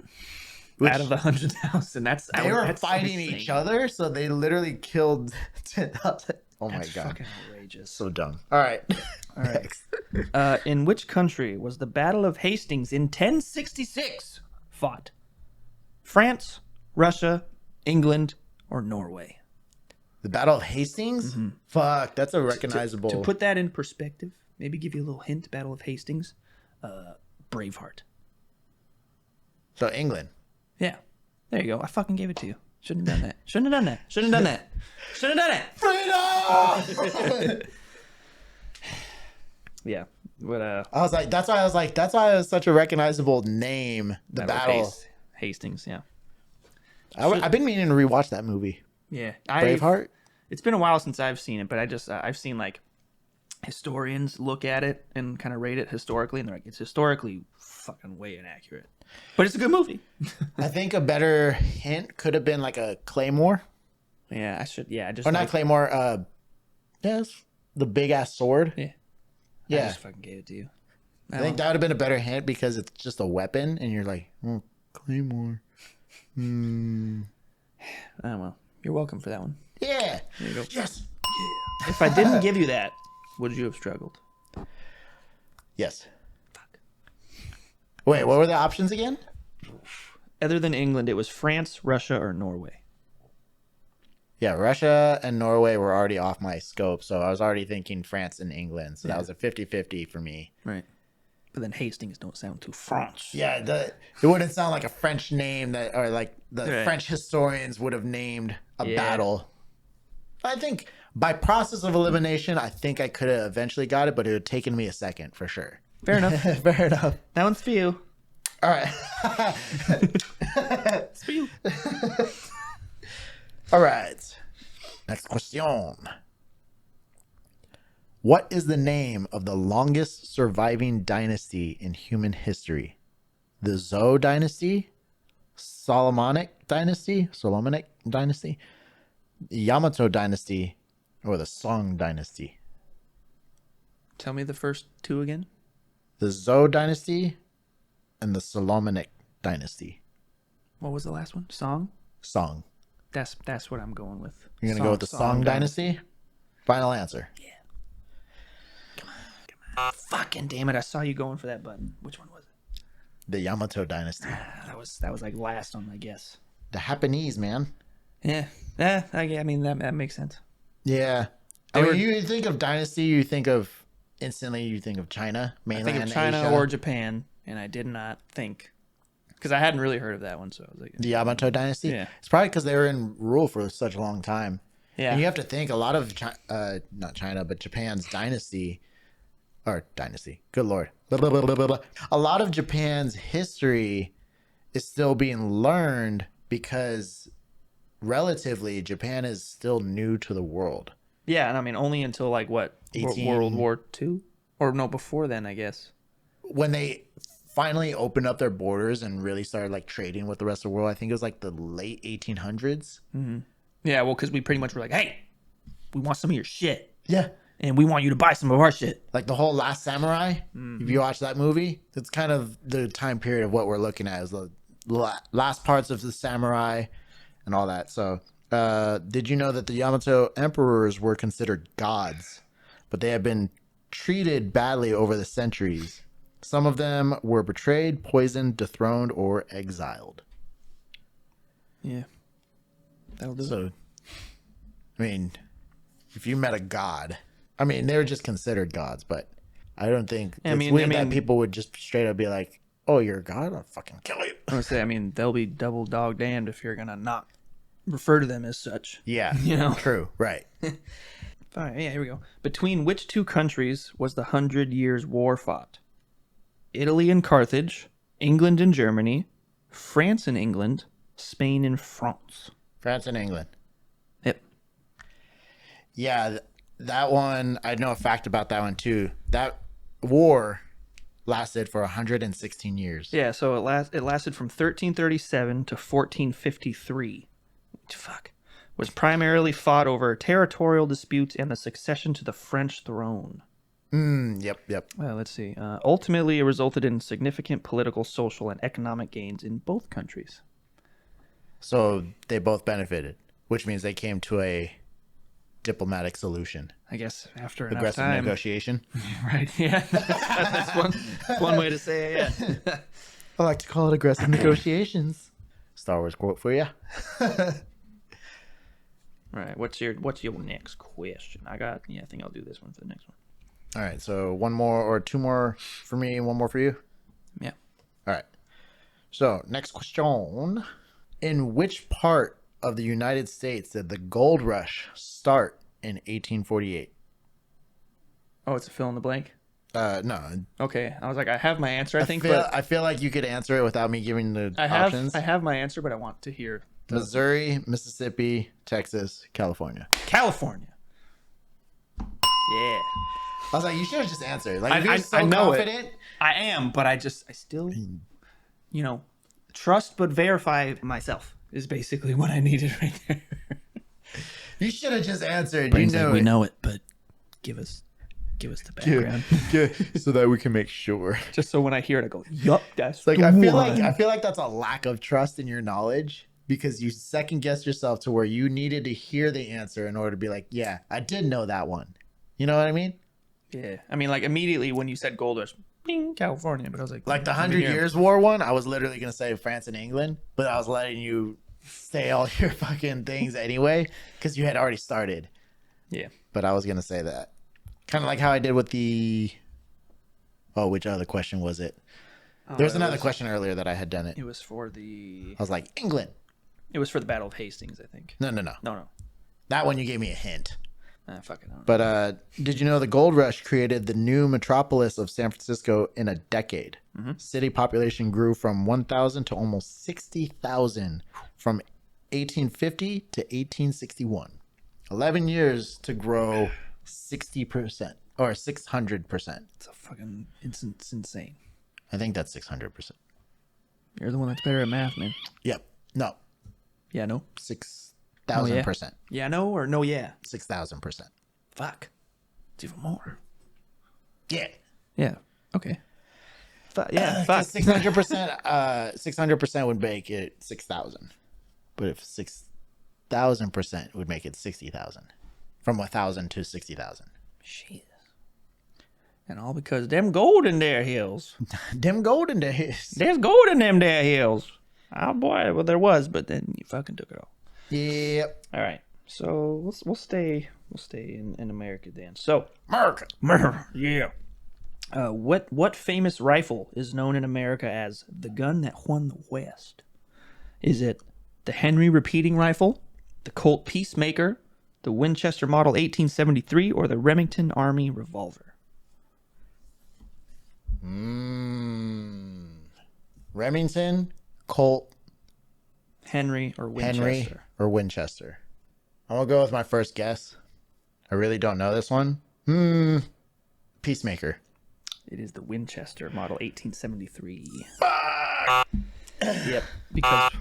Speaker 2: Which-
Speaker 1: Out of the 100,000,
Speaker 2: They were fighting each other, so they literally killed 10,000. Oh my
Speaker 1: That's
Speaker 2: god,
Speaker 1: fucking outrageous.
Speaker 2: so dumb. All right,
Speaker 1: All right. In which country was the Battle of Hastings in 1066 fought? France, Russia, England, or Norway?
Speaker 2: The Battle of Hastings. Fuck, that's a recognizable.
Speaker 1: To put that in perspective, maybe give you a little hint. Battle of Hastings, Braveheart.
Speaker 2: So England.
Speaker 1: Yeah, there you go. I fucking gave it to you. Shouldn't have done that. Shouldn't have done that. Shouldn't have done that. Shouldn't have done it.
Speaker 2: Freedom.
Speaker 1: Yeah, but
Speaker 2: I was like, that's why it was such a recognizable name. The battle.
Speaker 1: Hastings. Yeah.
Speaker 2: I've been meaning to rewatch that movie.
Speaker 1: Yeah,
Speaker 2: Braveheart.
Speaker 1: It's been a while since I've seen it, but I just I've seen like historians look at it and kind of rate it historically, and they're like, it's historically fucking way inaccurate, but it's a good movie.
Speaker 2: I think a better hint could have been like a claymore,
Speaker 1: Yeah, I should. Yeah, I just
Speaker 2: or not claymore. Yes, the big ass sword.
Speaker 1: Yeah, I
Speaker 2: Yeah,
Speaker 1: just fucking gave it to you.
Speaker 2: I think that would have been a better hint because it's just a weapon, and you're like, oh, claymore.
Speaker 1: Oh well, you're welcome for that one.
Speaker 2: Yeah.
Speaker 1: There you go.
Speaker 2: Yes.
Speaker 1: If I didn't give you that, would you have struggled?
Speaker 2: Yes. Fuck. Wait, what were the options again?
Speaker 1: Other than England, it was France, Russia, or Norway.
Speaker 2: Yeah, Russia and Norway were already off my scope, so I was already thinking France and England. So that was a 50-50 for me.
Speaker 1: Right. But then Hastings don't sound too French.
Speaker 2: Yeah, it wouldn't sound like a French name that, or like the French historians would have named a battle. I think by process of elimination, I think I could have eventually got it, but it would have taken me a second for sure.
Speaker 1: Fair enough.
Speaker 2: Fair enough.
Speaker 1: That one's for you.
Speaker 2: All right.
Speaker 1: It's for you.
Speaker 2: All right. Next question. What is the name of the longest surviving dynasty in human history? The Zhou dynasty, Solomonic dynasty, Yamato dynasty, or the Song dynasty?
Speaker 1: Tell me the first two again.
Speaker 2: The Zhou dynasty and the Solomonic dynasty.
Speaker 1: What was the last one? Song?
Speaker 2: Song.
Speaker 1: That's what I'm going with.
Speaker 2: You're going to go with the Song dynasty? Final answer.
Speaker 1: Yeah. Come on. Fucking damn it. I saw you going for that button. Which one was it?
Speaker 2: The Yamato dynasty.
Speaker 1: That was like last on my guess.
Speaker 2: The Japanese, man.
Speaker 1: Yeah. I mean, that makes sense.
Speaker 2: Yeah. I mean, you think of dynasty, you think of China,
Speaker 1: I
Speaker 2: mainland
Speaker 1: think of China
Speaker 2: Asia.
Speaker 1: or Japan, and I did not think. Because I hadn't really heard of that one, so I was like...
Speaker 2: The Yamato dynasty?
Speaker 1: Yeah.
Speaker 2: It's probably because they were in rule for such a long time.
Speaker 1: Yeah.
Speaker 2: And you have to think a lot of, not China, but Japan's dynasty, good lord. Blah, blah, blah, blah, blah, blah. A lot of Japan's history is still being learned because relatively Japan is still new to the world.
Speaker 1: Yeah, and I mean, only until like what?
Speaker 2: 18...
Speaker 1: World War II? Or no, before then, I guess.
Speaker 2: When they finally opened up their borders and really started like trading with the rest of the world, I think it was like the late 1800s.
Speaker 1: Yeah, well, because we pretty much were like, hey, we want some of your shit.
Speaker 2: Yeah.
Speaker 1: and we want you to buy some of our shit.
Speaker 2: Like the whole Last Samurai. If you watch that movie, it's kind of the time period of what we're looking at is the last parts of the samurai and all that. So, did you know that the Yamato emperors were considered gods, but they have been treated badly over the centuries? Some of them were betrayed, poisoned, dethroned, or exiled.
Speaker 1: Yeah, that'll do.
Speaker 2: So, I mean, if you met a god, I mean, they were just considered gods, but I don't think it's weird that people would just straight up be like, "Oh, you're a god? I'll fucking kill you."
Speaker 1: I would say, I mean, they'll be double dog damned if you're gonna not refer to them as such.
Speaker 2: Yeah,
Speaker 1: You know?
Speaker 2: true, right?
Speaker 1: Fine, yeah, here we go. Between which two countries was the 100 Years' War fought? Italy and Carthage, England and Germany, France and England, Spain and France.
Speaker 2: France and England.
Speaker 1: Yep.
Speaker 2: Yeah, that one, I know a fact about that one too. That war lasted for 116 years.
Speaker 1: Yeah, so it lasted from 1337 to 1453. Fuck. Was primarily fought over territorial disputes and the succession to the French throne.
Speaker 2: Yep.
Speaker 1: Let's see. Ultimately, it resulted in significant political, social, and economic gains in both countries.
Speaker 2: So they both benefited, which means they came to a diplomatic solution.
Speaker 1: I guess after enough
Speaker 2: Aggressive
Speaker 1: time.
Speaker 2: negotiation.
Speaker 1: Right, yeah. That's one way to say it, yeah.
Speaker 2: I like to call it aggressive negotiations. Star Wars quote for you.
Speaker 1: Right, what's your next question? I think I'll do this one for the next one.
Speaker 2: All right, so one more or two more for me and one more for you?
Speaker 1: Yeah.
Speaker 2: All right. So, next question. In which part of the United States did the gold rush start in 1848?
Speaker 1: Oh, it's a fill in the blank?
Speaker 2: No.
Speaker 1: Okay, I was like, I have my answer, I think, but
Speaker 2: I feel like you could answer it without me giving the options.
Speaker 1: I have my answer, but I want to hear
Speaker 2: Missouri, Mississippi, Texas, California.
Speaker 1: California. Yeah.
Speaker 2: I was like, you should have just answered. Like, if you're so
Speaker 1: I know
Speaker 2: confident.
Speaker 1: I am, but I still, trust but verify myself is basically what I needed right there.
Speaker 2: You should have just answered.
Speaker 1: Brain's
Speaker 2: you know
Speaker 1: like, we know it, but give us the background.
Speaker 2: so that we can make sure.
Speaker 1: Just so when I hear it, I go, yup, that's
Speaker 2: Like
Speaker 1: the
Speaker 2: I feel
Speaker 1: one.
Speaker 2: like that's a lack of trust in your knowledge because you second guessed yourself to where you needed to hear the answer in order to be like, yeah, I did know that one. You know what I mean?
Speaker 1: Yeah. I mean, like, immediately when you said gold rush, bing, California. But I was like
Speaker 2: Like the 100 Years War one, I was literally going to say France and England, but I was letting you say all your fucking things anyway because you had already started.
Speaker 1: Yeah.
Speaker 2: But I was going to say that. Kind of like how I did with the... Oh, which other question was it? There's another question earlier that I had done it.
Speaker 1: It was for the...
Speaker 2: I was like, England.
Speaker 1: It was for the Battle of Hastings, I think.
Speaker 2: No.
Speaker 1: No.
Speaker 2: That one you gave me a hint.
Speaker 1: Fuck it. I don't know.
Speaker 2: But did you know the gold rush created the new metropolis of San Francisco in a decade?
Speaker 1: Mm-hmm.
Speaker 2: City population grew from 1,000 to almost 60,000 from 1850 to 1861. 11 years to grow 60% or 600%.
Speaker 1: It's insane.
Speaker 2: I think that's 600%.
Speaker 1: You're the one that's better at math, man.
Speaker 2: Yep. No.
Speaker 1: Yeah, no?
Speaker 2: 6,000%.
Speaker 1: Yeah, no, or no, yeah?
Speaker 2: 6,000%.
Speaker 1: Fuck. It's even more.
Speaker 2: Yeah.
Speaker 1: Yeah. Okay. Yeah, fuck.
Speaker 2: 600%, 600% would make it 6,000. But if 6,000% would make it 60,000. From 1,000 to 60,000.
Speaker 1: Shit. And all because them gold in their hills.
Speaker 2: Them golden days.
Speaker 1: There's gold in them there hills. Oh boy, well there was, but then you fucking took it all.
Speaker 2: Yep.
Speaker 1: All right. So we'll stay in America then. So
Speaker 2: America.
Speaker 1: Yeah. What famous rifle is known in America as the gun that won the West? Is it the Henry repeating rifle, the Colt Peacemaker, the Winchester Model 1873, or the Remington Army revolver?
Speaker 2: Remington, Colt,
Speaker 1: Henry or Winchester?
Speaker 2: Henry, or Winchester. I'm going to go with my first guess. I really don't know this one. Peacemaker.
Speaker 1: It is the Winchester Model 1873. Yep, because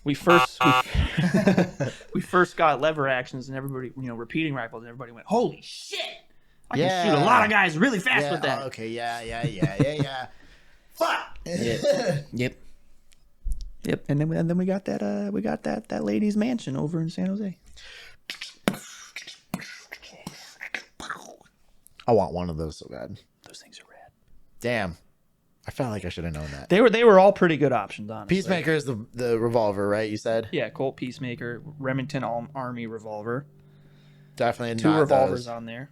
Speaker 1: we first first got lever actions and everybody, repeating rifles, and everybody went, "Holy shit! I can shoot a lot of guys really fast with that."
Speaker 2: Okay, yeah. Fuck.
Speaker 1: Yep. And then we got that lady's mansion over in San Jose.
Speaker 2: I want one of those so bad.
Speaker 1: Those things are rad.
Speaker 2: Damn. I felt like I should have known that.
Speaker 1: They were all pretty good options, honestly.
Speaker 2: Peacemaker is the revolver, right? You said?
Speaker 1: Yeah, Colt Peacemaker, Remington Army revolver.
Speaker 2: Definitely
Speaker 1: Two
Speaker 2: not
Speaker 1: revolvers
Speaker 2: those.
Speaker 1: on there.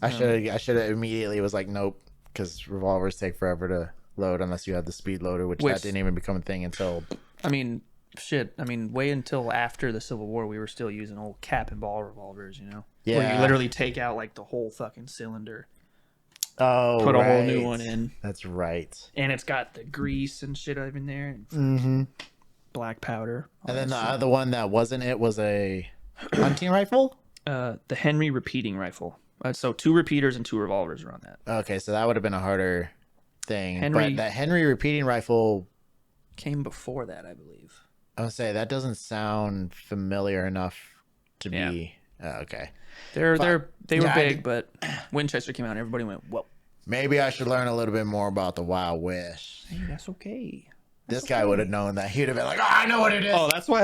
Speaker 2: I should have immediately was like, nope, because revolvers take forever to load unless you have the speed loader, which that didn't even become a thing until.
Speaker 1: I mean, way until after the Civil War, we were still using old cap and ball revolvers,
Speaker 2: Yeah.
Speaker 1: Where you literally take out like the whole fucking cylinder.
Speaker 2: Oh,
Speaker 1: put a whole new one in.
Speaker 2: That's right.
Speaker 1: And it's got the grease and shit in there.
Speaker 2: Mm-hmm.
Speaker 1: Black powder.
Speaker 2: And then the other one that wasn't it was a hunting rifle?
Speaker 1: The Henry repeating rifle. So 2 repeaters and 2 revolvers are on that.
Speaker 2: Okay, so that would have been a harder thing. But that Henry repeating rifle
Speaker 1: came before that, I believe.
Speaker 2: I would say that doesn't sound familiar enough to be okay.
Speaker 1: They were big, but Winchester came out and everybody went, "Whoa."
Speaker 2: Maybe I should learn a little bit more about the Wild West.
Speaker 1: Hey, that's okay.
Speaker 2: This guy would have known that. He'd have been like, "Oh, I know what it is."
Speaker 1: Oh, that's why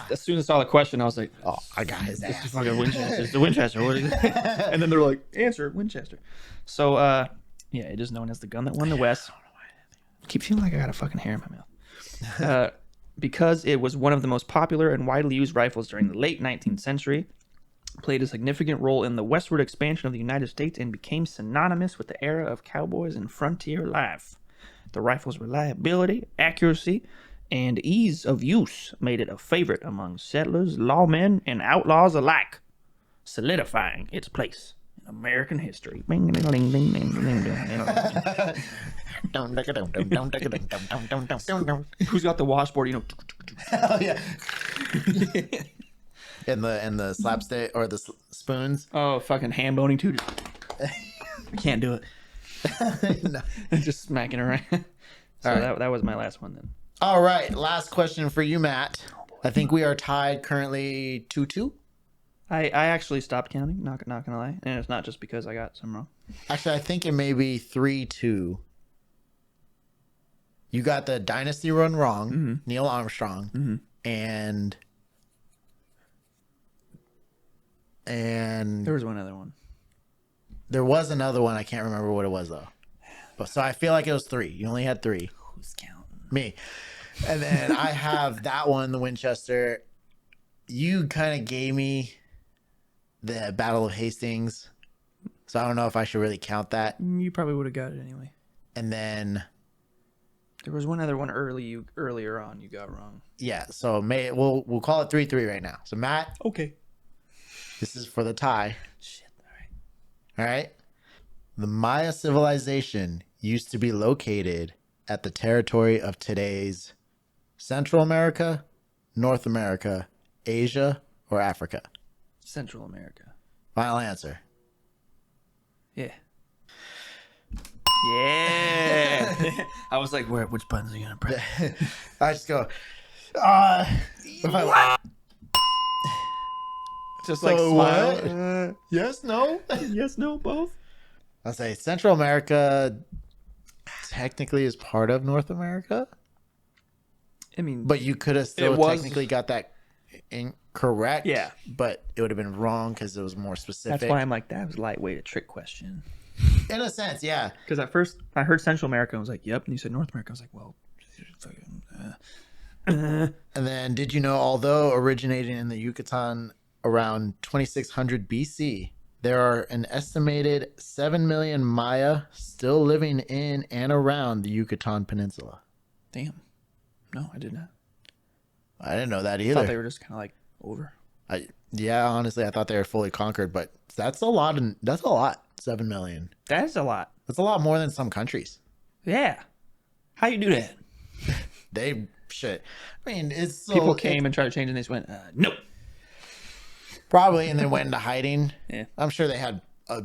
Speaker 1: as soon as I saw the question, I was like,
Speaker 2: "Oh, I got his ass."
Speaker 1: This is fucking Winchester. It's the Winchester. What is it? And then they're like, "Answer Winchester." So it is known as the gun that won the West. I keep feeling like I got a fucking hair in my mouth. Because it was one of the most popular and widely used rifles during the late 19th century, played a significant role in the westward expansion of the United States, and became synonymous with the era of cowboys and frontier life. The rifle's reliability, accuracy, and ease of use made it a favorite among settlers, lawmen, and outlaws alike, solidifying its place in American history. Who's got the washboard?
Speaker 2: Oh yeah. And the slapstick or the spoons.
Speaker 1: Oh, fucking ham boning too. I can't do it.
Speaker 2: No.
Speaker 1: Just smacking around. So right. that was my last one then.
Speaker 2: All right, last question for you, Matt. I think we are tied currently 2-2.
Speaker 1: I actually stopped counting, not gonna lie, and it's not just because I got some wrong.
Speaker 2: Actually, I think it may be 3-2. You got the Dynasty run wrong, Neil Armstrong, and
Speaker 1: there was one other one.
Speaker 2: There was another one. I can't remember what it was though. But so I feel like it was 3. You only had 3.
Speaker 1: Who's counting?
Speaker 2: Me. And then I have that one, the Winchester. You kind of gave me the Battle of Hastings, so I don't know if I should really count that.
Speaker 1: You probably would have got it anyway.
Speaker 2: And then
Speaker 1: there was one other one earlier on you got wrong.
Speaker 2: Yeah, so we'll call it 3-3 right now. So Matt,
Speaker 1: okay,
Speaker 2: this is for the tie.
Speaker 1: Shit,
Speaker 2: all right. The Maya civilization used to be located at the territory of today's Central America, North America, Asia, or Africa?
Speaker 1: Central America.
Speaker 2: Final answer.
Speaker 1: Yeah. Yeah. I was like, which buttons are you gonna press?
Speaker 2: I just go.
Speaker 1: Just so like smile.
Speaker 2: What? Yes, no.
Speaker 1: Yes, no, both.
Speaker 2: I'll say Central America technically is part of North America.
Speaker 1: I mean,
Speaker 2: but you could have still technically got that incorrect.
Speaker 1: Yeah,
Speaker 2: but it would have been wrong because it was more specific.
Speaker 1: That's why I'm like, that was lightweight, a trick question.
Speaker 2: In a sense, yeah.
Speaker 1: Because at first I heard Central America, I was like, yep. And you said North America, I was like, well.
Speaker 2: And then, did you know, although originating in the Yucatan around 2600 BC, there are an estimated 7 million Maya still living in and around the Yucatan Peninsula.
Speaker 1: Damn. No, I did not.
Speaker 2: I didn't know that either.
Speaker 1: I thought they were just kind of like over.
Speaker 2: Yeah, honestly, I thought they were fully conquered, but that's a lot. 7 million.
Speaker 1: That's a lot.
Speaker 2: That's a lot more than some countries.
Speaker 1: Yeah. How you do that?
Speaker 2: I mean, it's
Speaker 1: people came and tried to change, and they just went, nope.
Speaker 2: Probably, and then went into hiding.
Speaker 1: Yeah.
Speaker 2: I'm sure they had a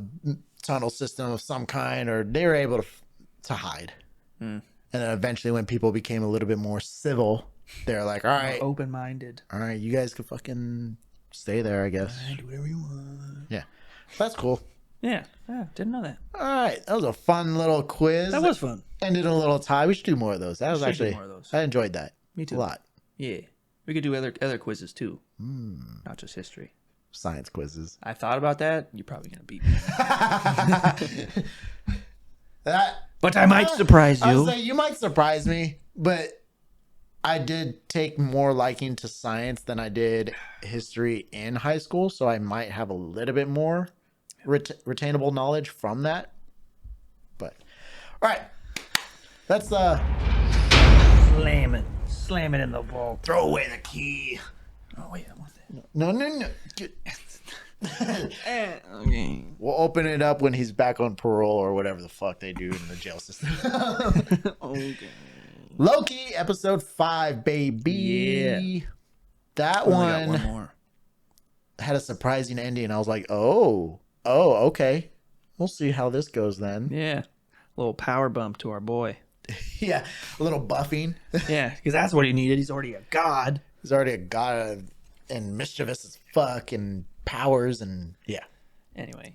Speaker 2: tunnel system of some kind, or they were able to hide. And then eventually, when people became a little bit more civil, they're like, all right,
Speaker 1: open-minded.
Speaker 2: All right, you guys can fucking stay there, I guess.
Speaker 1: Do whatever you want.
Speaker 2: Yeah. That's cool.
Speaker 1: Yeah, didn't know that.
Speaker 2: All right. That was a fun little quiz.
Speaker 1: That was fun.
Speaker 2: Ended a little tie. We should do more of those. That was
Speaker 1: should do
Speaker 2: actually,
Speaker 1: more of those.
Speaker 2: I enjoyed that.
Speaker 1: Me too.
Speaker 2: A lot.
Speaker 1: Yeah, we could do other quizzes too, not just history.
Speaker 2: Science quizzes.
Speaker 1: I thought about that. You're probably gonna beat me. But I might surprise
Speaker 2: I
Speaker 1: you.
Speaker 2: was saying, you might surprise me, but I did take more liking to science than I did history in high school, so I might have a little bit more retainable knowledge from that. But all right, that's
Speaker 1: Slam it in the wall.
Speaker 2: throw away the key.
Speaker 1: Oh wait, I want that.
Speaker 2: No.
Speaker 1: Okay.
Speaker 2: We'll open it up when he's back on parole or whatever the fuck they do in the jail system.
Speaker 1: Okay.
Speaker 2: Loki, episode 5, baby.
Speaker 1: Yeah.
Speaker 2: That
Speaker 1: Only got
Speaker 2: one
Speaker 1: one more.
Speaker 2: had a surprising ending. I was like, oh, okay. We'll see how this goes then.
Speaker 1: Yeah. Little power bump to our boy.
Speaker 2: Yeah, a little buffing.
Speaker 1: Yeah, because that's what he needed. He's already a god.
Speaker 2: He's already a god and mischievous as fuck and powers and yeah.
Speaker 1: Anyway,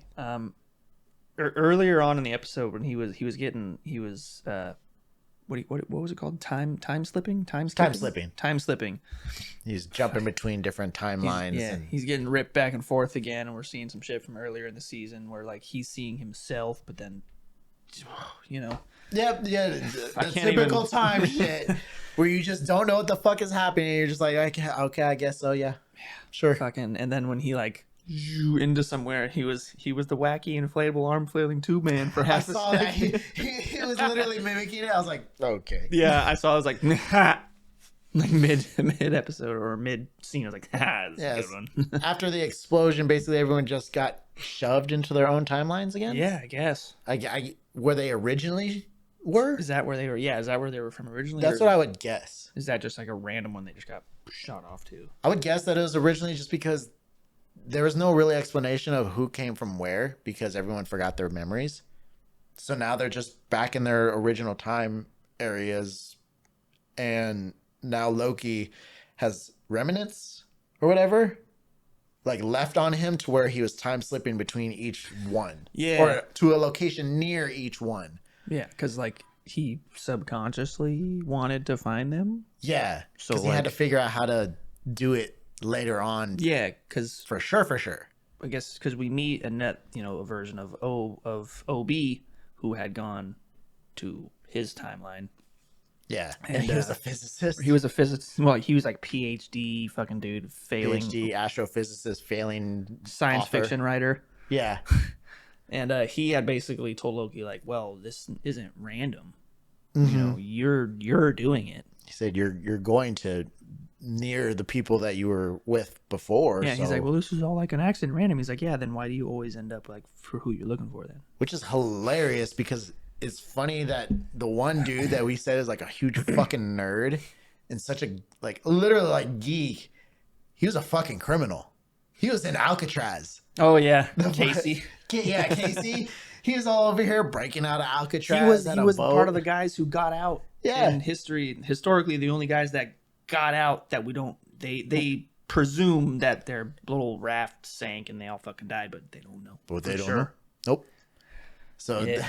Speaker 1: earlier on in the episode when he was what was it called? Time slipping? Time slipping.
Speaker 2: He's jumping between different timelines.
Speaker 1: He's getting ripped back and forth again, and we're seeing some shit from earlier in the season where like he's seeing himself, but then
Speaker 2: Yeah, the typical time shit where you just don't know what the fuck is happening. You're just like, okay, I guess so, yeah. Sure.
Speaker 1: Fucking, and then when he like into somewhere, he was the wacky inflatable arm flailing tube man for half a
Speaker 2: that.
Speaker 1: second.
Speaker 2: He was literally mimicking it. I was like, okay.
Speaker 1: Yeah, I saw. I was like, like mid episode or mid scene. I was like, this is a good one.
Speaker 2: After the explosion, basically everyone just got shoved into their own timelines again.
Speaker 1: Yeah, I guess.
Speaker 2: Where they originally were.
Speaker 1: Is that where they were? Yeah, is that where they were from originally?
Speaker 2: That's what I would guess.
Speaker 1: Is that just like a random one they just got shot off to?
Speaker 2: I would guess that it was originally just because there was no really explanation of who came from where because everyone forgot their memories. So now they're just back in their original time areas, and now Loki has remnants or whatever, like left on him to where he was time slipping between each one.
Speaker 1: Yeah.
Speaker 2: Or to a location near each one.
Speaker 1: Yeah, because like he subconsciously wanted to find them.
Speaker 2: Yeah.
Speaker 1: So
Speaker 2: he had to figure out how to do it later on.
Speaker 1: Yeah, because
Speaker 2: For sure.
Speaker 1: I guess because we meet a version of OB who had gone to his timeline.
Speaker 2: Yeah. And he was a physicist.
Speaker 1: He was a physicist. Well, he was like PhD fucking dude, failing
Speaker 2: PhD astrophysicist, failing
Speaker 1: science
Speaker 2: author.
Speaker 1: fiction writer.
Speaker 2: Yeah.
Speaker 1: And he had basically told Loki like, well, this isn't random.
Speaker 2: Mm-hmm.
Speaker 1: You're doing it.
Speaker 2: He said you're going to near the people that you were with before.
Speaker 1: Yeah,
Speaker 2: so.
Speaker 1: he's like, well, this is all like an accident, random. He's like, yeah, then why do you always end up like for who you're looking for then?
Speaker 2: Which is hilarious because it's funny that the one dude that we said is like a huge fucking nerd and such a like literally like geek, he was a fucking criminal. He was in Alcatraz.
Speaker 1: Oh yeah, Casey.
Speaker 2: Yeah, Casey. He was all over here breaking out of Alcatraz.
Speaker 1: He was part of the guys who got out.
Speaker 2: Yeah.
Speaker 1: In historically, the only guys that got out that we don't they presume that their little raft sank and they all fucking died, but they don't know.
Speaker 2: But they
Speaker 1: for
Speaker 2: don't know. Nope. So
Speaker 1: Yeah.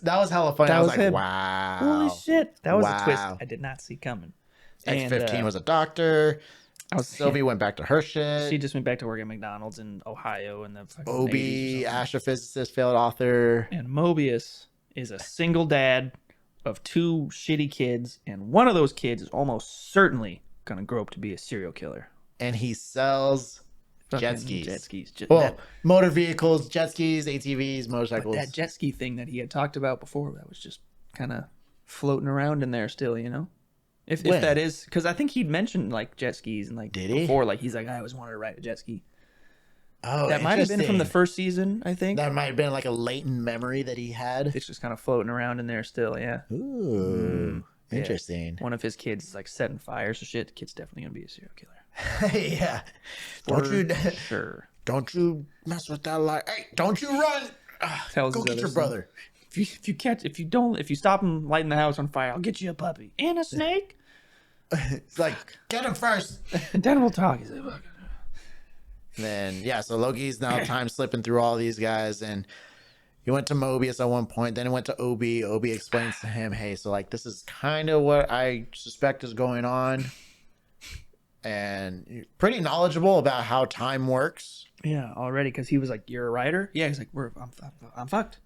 Speaker 2: that was hella funny.
Speaker 1: That
Speaker 2: I was
Speaker 1: was
Speaker 2: like,
Speaker 1: him.
Speaker 2: wow.
Speaker 1: Holy shit, that was
Speaker 2: Wow.
Speaker 1: a twist I did not see coming.
Speaker 2: X-15 was a doctor. Sylvie went back to her shit.
Speaker 1: She just went back to work at McDonald's in Ohio in the fucking
Speaker 2: OB,
Speaker 1: 80s or something.
Speaker 2: astrophysicist, failed author.
Speaker 1: And Mobius is a single dad of 2 shitty kids, and one of those kids is almost certainly gonna grow up to be a serial killer.
Speaker 2: And he sells jet
Speaker 1: Fucking
Speaker 2: skis.
Speaker 1: Well,
Speaker 2: Motor vehicles, jet skis, ATVs, motorcycles.
Speaker 1: that jet ski thing that he had talked about before, that was just kind of floating around in there still, If that is, because I think he'd mentioned like jet skis and like
Speaker 2: Did he?
Speaker 1: before, like he's like, I always wanted to ride a jet ski.
Speaker 2: Oh,
Speaker 1: That might have been from the
Speaker 2: interesting.
Speaker 1: first season, I think.
Speaker 2: That might have been like a latent memory that he had.
Speaker 1: It's just kind of floating around in there still, yeah.
Speaker 2: Ooh,
Speaker 1: Yeah.
Speaker 2: interesting.
Speaker 1: One of his kids is like setting fires or shit. The kid's definitely gonna be a serial killer.
Speaker 2: Yeah.
Speaker 1: Sure.
Speaker 2: Don't you mess with that light. Hey, don't you run.
Speaker 1: Tells
Speaker 2: Go
Speaker 1: his
Speaker 2: get
Speaker 1: other
Speaker 2: your
Speaker 1: son,
Speaker 2: brother.
Speaker 1: If you stop him lighting the house on fire, I'll get you a puppy and a snake.
Speaker 2: It's like, get him first.
Speaker 1: And then we'll talk. He's like,
Speaker 2: And then yeah, so Loki's now time slipping through all these guys, and he went to Mobius at one point. Then he went to Obi. Obi explains to him, "Hey, so like this is kind of what I suspect is going on." And pretty knowledgeable about how time works.
Speaker 1: Yeah, already, because he was like, "You're a writer." Yeah, he's like, I'm fucked."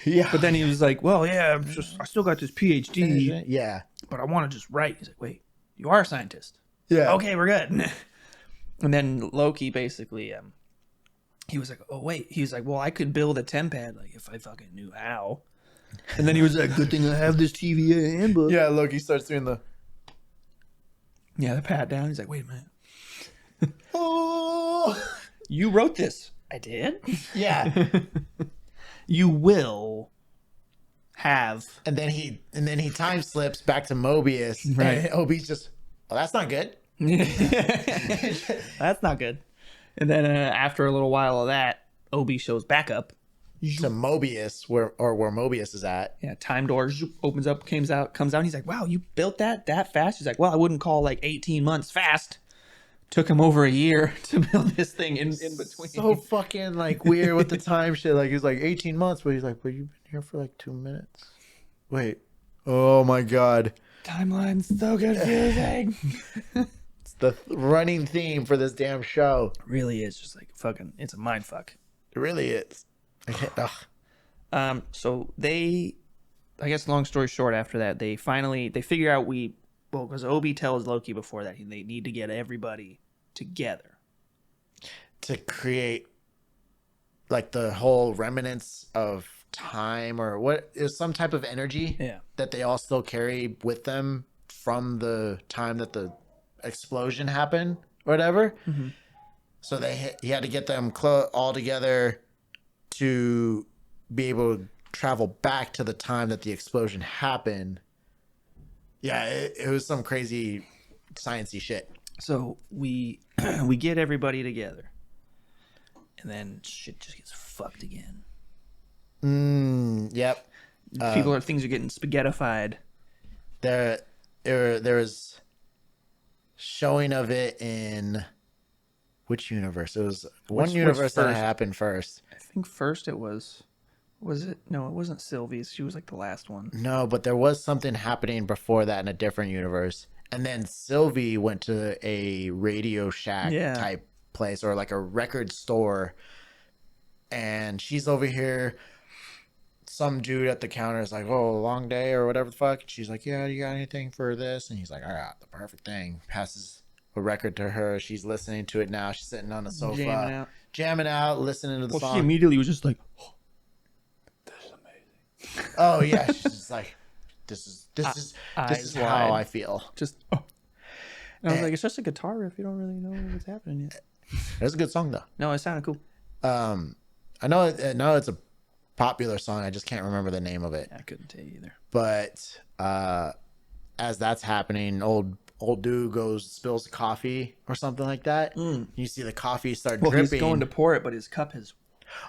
Speaker 2: Yeah,
Speaker 1: But then he was like, "Well, yeah, I still got this PhD,
Speaker 2: yeah,
Speaker 1: but I want to just write." He's like, "Wait, you are a scientist?
Speaker 2: yeah.
Speaker 1: Okay, we're good." And then Loki basically, he was like, "Oh wait," he was like, "Well, I could build a tempad like if I fucking knew how." And then he was like, "Good thing I have this TVA handbook."
Speaker 2: Yeah, Loki starts doing the.
Speaker 1: Yeah, the pat down. He's like, "Wait a minute,
Speaker 2: Oh,
Speaker 1: you wrote this?" I did.
Speaker 2: yeah.
Speaker 1: You will have.
Speaker 2: And then he time slips back to Mobius.
Speaker 1: Right.
Speaker 2: And Obi's just, oh, that's not good.
Speaker 1: That's not good. And then after a little while of that, Obi shows back up.
Speaker 2: To Mobius, where Mobius is at.
Speaker 1: Yeah, time door opens up, comes out. And he's like, "Wow, you built that fast?" He's like, "Well, I wouldn't call like 18 months fast. Took him over a year to build this thing in between."
Speaker 2: So fucking like weird with the time shit. Like he's like 18 months, but he's like, "But you've been here for like 2 minutes." Wait. Oh my god.
Speaker 1: Timeline's so confusing.
Speaker 2: It's the running theme for this damn show.
Speaker 1: Really is just like fucking. It's a mind fuck.
Speaker 2: It really is. Ugh.
Speaker 1: So they, I guess, long story short, after that, they figure out because Obi tells Loki before that they need to get everybody together
Speaker 2: To create like the whole remnants of time, or what is some type of energy that they all still carry with them from the time that the explosion happened or whatever.
Speaker 1: Mm-hmm.
Speaker 2: So he had to get them all together to be able to travel back to the time that the explosion happened. Yeah, it was some crazy sciencey shit.
Speaker 1: So we get everybody together, and then shit just gets fucked again.
Speaker 2: Yep.
Speaker 1: Things are getting spaghettified.
Speaker 2: There was showing of it in which universe? It was one universe that happened first.
Speaker 1: I think first it was it? No, it wasn't Sylvie's. She was like the last one.
Speaker 2: No, but there was something happening before that in a different universe. And then Sylvie went to a Radio Shack type place, or like a record store. And she's over here. Some dude at the counter is like, "Oh, long day," or whatever the fuck. She's like, "Yeah, you got anything for this?" And he's like, "I got the perfect thing." Passes a record to her. She's listening to it now. She's sitting on the sofa, jamming out, listening to the song.
Speaker 1: She immediately was just like, "Oh, this is amazing."
Speaker 2: Oh yeah, she's just like, this is how I feel.
Speaker 1: Just oh. And I was like, it's just a guitar riff. You don't really know what's happening yet.
Speaker 2: It's a good song though.
Speaker 1: No, it sounded cool.
Speaker 2: I know it's a popular song. I just can't remember the name of it.
Speaker 1: I couldn't tell you either.
Speaker 2: But as that's happening, old dude spills coffee or something like that. You see the coffee start dripping.
Speaker 1: He's going to pour it, but his cup is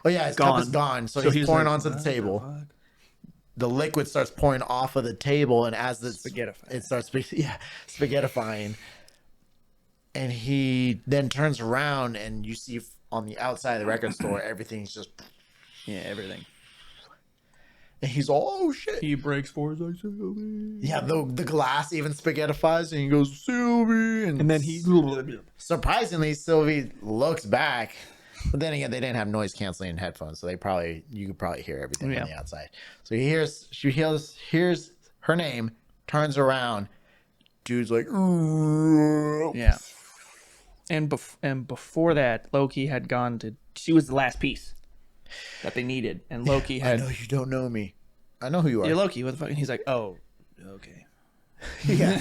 Speaker 2: his cup is gone. So he's pouring onto the table. The liquid starts pouring off of the table, and as it starts spaghettifying. And he then turns around, and you see on the outside of the record store, everything's just
Speaker 1: everything.
Speaker 2: And he's all, "Oh shit!"
Speaker 1: He breaks for his like, "Sylvie."
Speaker 2: Yeah, the glass even spaghettifies, and he goes, "Sylvie," and
Speaker 1: then he
Speaker 2: surprisingly Sylvie looks back. But then again, they didn't have noise canceling headphones, so you could probably hear everything on the outside. So she hears her name, turns around, dude's like, "Ooh."
Speaker 1: Yeah. And before that, Loki had gone to. She was the last piece that they needed, and Loki had.
Speaker 2: I know you don't know me. I know who you are.
Speaker 1: You're Loki. What the fuck? And he's like, "Oh, okay."
Speaker 2: Yeah,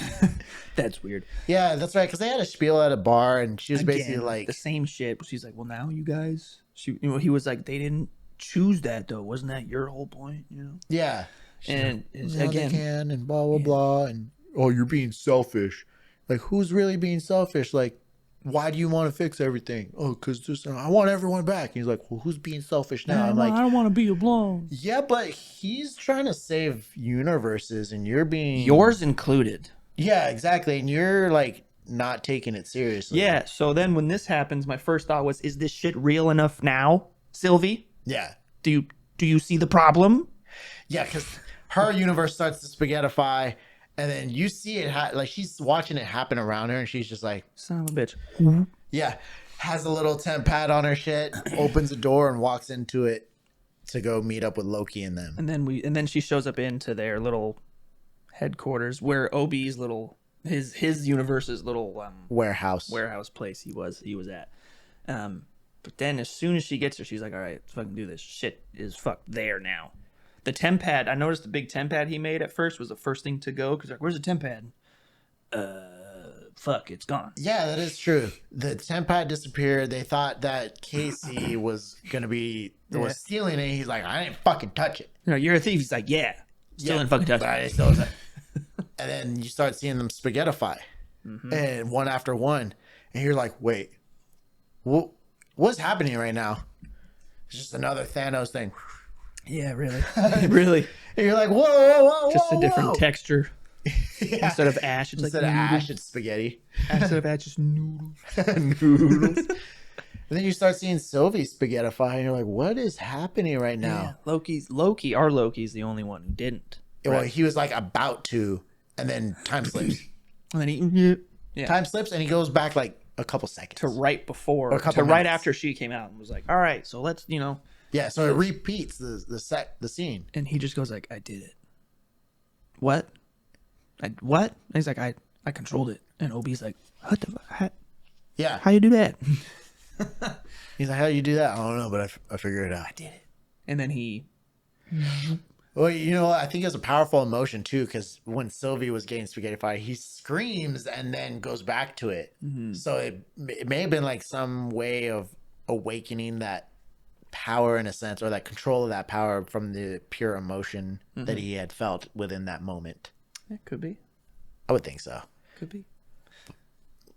Speaker 1: that's weird.
Speaker 2: Yeah, that's right. Because they had a spiel at a bar, and she was basically like
Speaker 1: the same shit. But she's like, "Well, now you guys." He was like, "They didn't choose that though. Wasn't that your whole point?" You know?
Speaker 2: Yeah.
Speaker 1: And
Speaker 2: again, they can, and blah blah blah, and oh, you're being selfish. Like, who's really being selfish? Like, why do you want to fix everything? Oh, because I want everyone back. And he's like, well, who's being selfish now? I'm like,
Speaker 1: I don't want to be alone.
Speaker 2: Yeah, but he's trying to save universes, and you're being
Speaker 1: yours included.
Speaker 2: Yeah, exactly. And you're like not taking it seriously.
Speaker 1: Yeah. So then when this happens, my first thought was, is this shit real enough now, Sylvie?
Speaker 2: Yeah.
Speaker 1: Do you see the problem?
Speaker 2: Yeah, because her universe starts to spaghettify, and then you see it like she's watching it happen around her, and she's just like,
Speaker 1: Son of a bitch.
Speaker 2: yeah, has a little temp pad on her shit, opens the door and walks into it to go meet up with Loki and them.
Speaker 1: And then she shows up into their little headquarters where Obi's little his universe's little
Speaker 2: Warehouse
Speaker 1: place he was at. But then as soon as she gets there, she's like, all right, let's fucking do this. Shit is fucked there now. The temp pad, I noticed the big temp pad he made at first was the first thing to go because like, where's the temp pad? Fuck, it's gone.
Speaker 2: Yeah, that is true. The temp pad disappeared. They thought that Casey was gonna be was stealing it. He's like, I didn't fucking touch it.
Speaker 1: You know, you're a thief. He's like, yeah, still didn't fucking touch
Speaker 2: but
Speaker 1: it.
Speaker 2: I still touch it. And then you start seeing them spaghettify, and one after one, and you're like, wait, what's happening right now? It's just another Thanos thing.
Speaker 1: Yeah, really, really.
Speaker 2: And you're like, whoa,
Speaker 1: Just a different
Speaker 2: whoa.
Speaker 1: texture.
Speaker 2: Yeah.
Speaker 1: Instead of ash, it's
Speaker 2: Instead
Speaker 1: like
Speaker 2: of
Speaker 1: noodles.
Speaker 2: ash, it's spaghetti.
Speaker 1: Instead of ash, it's noodles.
Speaker 2: Noodles. And then you start seeing Sylvie spaghettify, and you're like, what is happening right now?
Speaker 1: Yeah. Our Loki's the only one who didn't.
Speaker 2: Well, he was like about to, and then time slips.
Speaker 1: And then he
Speaker 2: Time slips, and he goes back like a couple seconds.
Speaker 1: to right before,
Speaker 2: Or a couple
Speaker 1: to right
Speaker 2: minutes.
Speaker 1: after she came out and was like, all right, so let's,
Speaker 2: Yeah, so it repeats the scene.
Speaker 1: and he just goes like, I did it. What? What? And he's like, I controlled it. And Obi's like, what the fuck?
Speaker 2: Yeah.
Speaker 1: How you do that?
Speaker 2: He's like, how do you do that? I don't know, but I figured it out.
Speaker 1: I did it. And then he,
Speaker 2: Well, you know what? I think it's a powerful emotion too, because when Sylvie was getting spaghettified, he screams and then goes back to it. So it may have been like some way of awakening that power in a sense, or that control of that power from the pure emotion that he had felt within that moment.
Speaker 1: it could be.
Speaker 2: I would think so.
Speaker 1: Could be.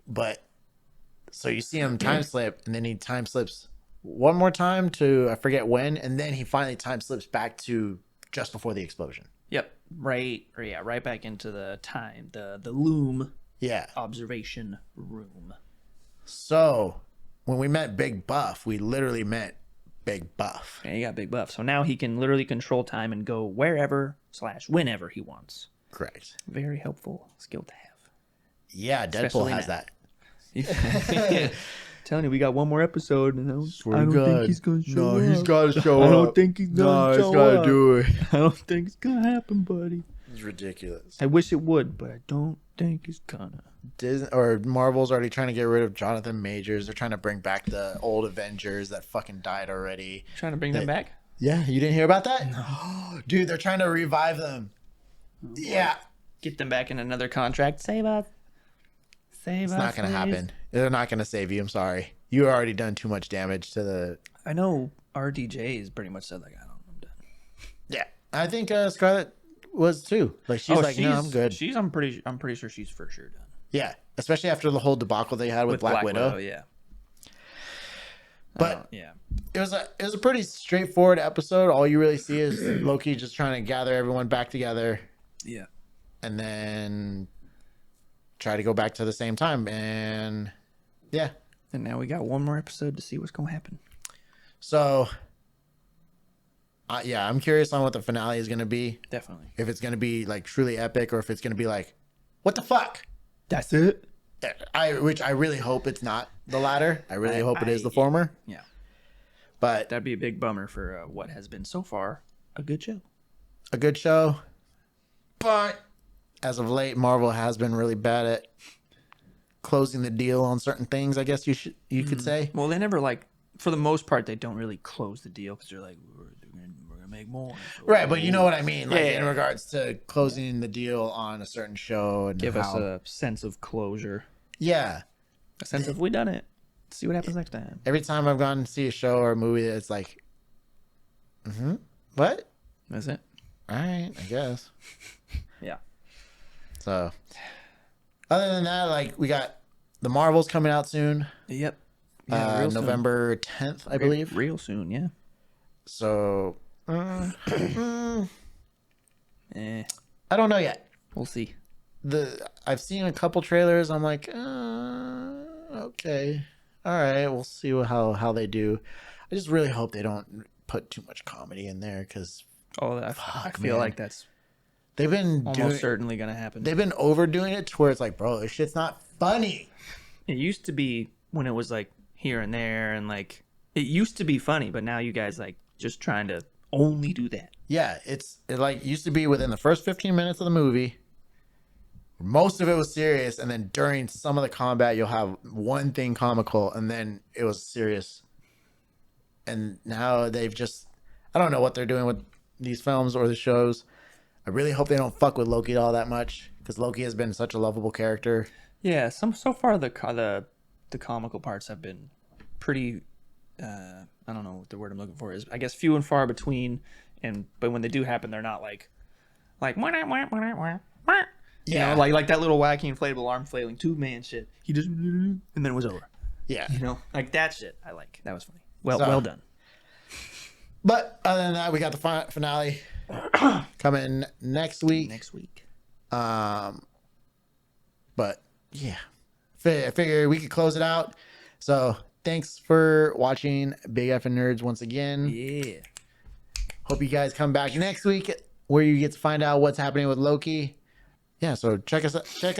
Speaker 2: But so you see him time slip, and then he time slips one more time to I forget when, and then he finally time slips back to just before the explosion.
Speaker 1: Yep. Right back into the time, the loom
Speaker 2: Yeah.
Speaker 1: observation room.
Speaker 2: So when we met Big Buff, we literally met Big Buff.
Speaker 1: And he got big buff. So now he can literally control time and go wherever / whenever he wants.
Speaker 2: Correct.
Speaker 1: Very helpful skill to have.
Speaker 2: Yeah, Deadpool
Speaker 1: Especially
Speaker 2: has
Speaker 1: now.
Speaker 2: that.
Speaker 1: Telling you, we got one more episode, and I don't
Speaker 2: to
Speaker 1: think
Speaker 2: God.
Speaker 1: he's gonna show
Speaker 2: No,
Speaker 1: up.
Speaker 2: he's got to show
Speaker 1: I
Speaker 2: up.
Speaker 1: don't think he's gonna show up.
Speaker 2: do it.
Speaker 1: I don't think it's gonna happen, buddy.
Speaker 2: It's ridiculous.
Speaker 1: I wish it would, but I don't think it's gonna.
Speaker 2: Disney or Marvel's already trying to get rid of Jonathan Majors. They're trying to bring back the old Avengers that fucking died already.
Speaker 1: Trying to bring them back?
Speaker 2: Yeah, you didn't hear about that? No. Dude, they're trying to revive them. Yeah.
Speaker 1: Get them back in another contract. Save us. Save us.
Speaker 2: It's not going to happen. They're not going to save you. I'm sorry. You already done too much damage to the...
Speaker 1: I know RDJ's pretty much said, like, I'm done.
Speaker 2: Yeah. I think Scarlett was too. Like, she's like, no, I'm good.
Speaker 1: I'm pretty sure she's for sure done.
Speaker 2: Yeah. Especially after the whole debacle they had with Black Widow.
Speaker 1: Yeah.
Speaker 2: But
Speaker 1: yeah.
Speaker 2: it was a pretty straightforward episode. All you really see is Loki just trying to gather everyone back together.
Speaker 1: Yeah.
Speaker 2: And then try to go back to the same time. And yeah.
Speaker 1: And now we got one more episode to see what's going to happen.
Speaker 2: So, yeah, I'm curious on what the finale is going to be.
Speaker 1: Definitely.
Speaker 2: If it's going to be like truly epic, or if it's going to be like, what the fuck?
Speaker 1: That's it?
Speaker 2: Which I really hope it's not the latter. I really hope it is the former.
Speaker 1: Yeah.
Speaker 2: But
Speaker 1: That'd be a big bummer for what has been so far a good show.
Speaker 2: a good show. But as of late, Marvel has been really bad at closing the deal on certain things, I guess you could say.
Speaker 1: Well, they never, like, for the most part, they don't really close the deal because they're like, we're going to make more. So
Speaker 2: Right, but you know what I mean. Like
Speaker 1: Yeah.
Speaker 2: in regards to closing the deal on a certain show and
Speaker 1: give
Speaker 2: how,
Speaker 1: us a sense of closure.
Speaker 2: yeah.
Speaker 1: A sense of, we done it. See what happens next time.
Speaker 2: Every time I've gone to see a show or a movie, it's like, what?
Speaker 1: That's it.
Speaker 2: All right, I guess.
Speaker 1: Yeah.
Speaker 2: So, other than that, like we got the Marvels coming out soon.
Speaker 1: Yep. Yeah, real soon.
Speaker 2: November 10th, I believe.
Speaker 1: Real soon, yeah.
Speaker 2: So,
Speaker 1: Eh,
Speaker 2: I don't know yet.
Speaker 1: we'll see.
Speaker 2: I've seen a couple trailers. I'm like, okay, all right, we'll see how they do. I just really hope they don't put too much comedy in there because
Speaker 1: I feel like that's
Speaker 2: they've been
Speaker 1: almost certainly gonna happen.
Speaker 2: They've been overdoing it to where it's like, bro, this shit's not funny.
Speaker 1: It used to be when it was like here and there, and like it used to be funny, but now you guys like just trying to only do that.
Speaker 2: Yeah, it like used to be within the first 15 minutes of the movie. Most of it was serious, and then during some of the combat, you'll have one thing comical, and then it was serious. And now they've just, I don't know what they're doing with these films or the shows. I really hope they don't fuck with Loki all that much, because Loki has been such a lovable character.
Speaker 1: Yeah, so far the comical parts have been pretty. I don't know what the word I'm looking for is. I guess few and far between, but when they do happen, they're not like. You know, like that little wacky inflatable arm flailing tube-man shit. He just and then it was over.
Speaker 2: Yeah,
Speaker 1: you know, like that shit. I like that was funny. Well done.
Speaker 2: But other than that, we got the finale coming next week. But yeah, I figure we could close it out. So thanks for watching Big Effin Nerds once again.
Speaker 1: Yeah.
Speaker 2: Hope you guys come back next week where you get to find out what's happening with Loki. Yeah, so check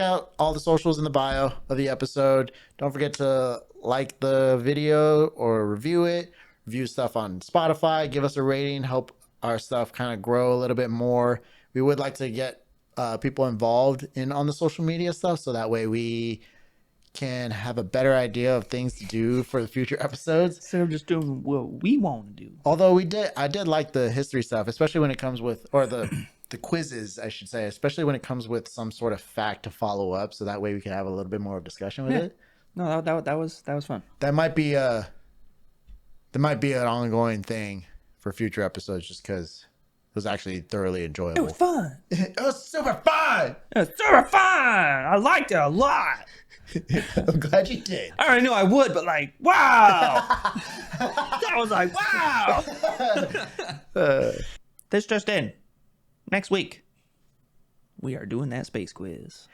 Speaker 2: out all the socials in the bio of the episode. Don't forget to like the video or review it. Review stuff on Spotify. Give us a rating. Help our stuff kind of grow a little bit more. We would like to get people involved on the social media stuff, so that way we can have a better idea of things to do for the future episodes
Speaker 1: instead of just doing what we want to do.
Speaker 2: Although I did like the history stuff, especially when it comes with, or the quizzes, I should say, especially when it comes with some sort of fact to follow up, so that way we can have a little bit more of discussion with it.
Speaker 1: No, that was fun.
Speaker 2: That might be an ongoing thing for future episodes, just because it was actually thoroughly enjoyable.
Speaker 1: It was fun.
Speaker 2: It was super fun.
Speaker 1: I liked it a lot.
Speaker 2: I'm glad you did.
Speaker 1: I already knew I would, but like, wow. That was like, wow. This just in. Next week, we are doing that space quiz.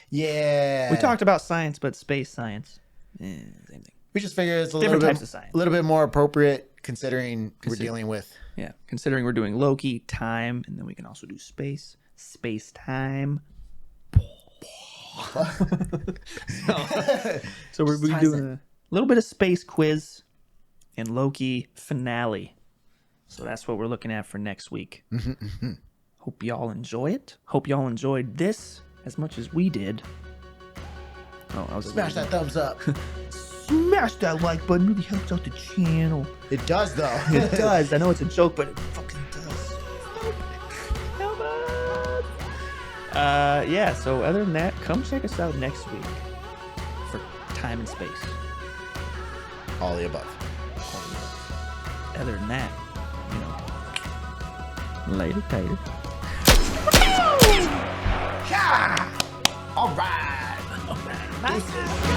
Speaker 2: Yeah.
Speaker 1: We talked about science, but space science. Same thing.
Speaker 2: We just figured it's a
Speaker 1: different types of science.
Speaker 2: A little bit more appropriate considering we're dealing with.
Speaker 1: Yeah, considering we're doing Loki, time, and then we can also do space time. So we're doing a little bit of space quiz and Loki finale. So that's what we're looking at for next week. Hope y'all enjoy it. Hope y'all enjoyed this as much as we did.
Speaker 2: Smash that thumbs up.
Speaker 1: Smash that like button. Really helps out the channel.
Speaker 2: It does, though.
Speaker 1: It does. I know it's a joke, but it fucking does. Help us. Yeah, so other than that, come check us out next week for time and space.
Speaker 2: All the above.
Speaker 1: Other than that, later, tater.
Speaker 2: Yeah! All right.
Speaker 1: Nice.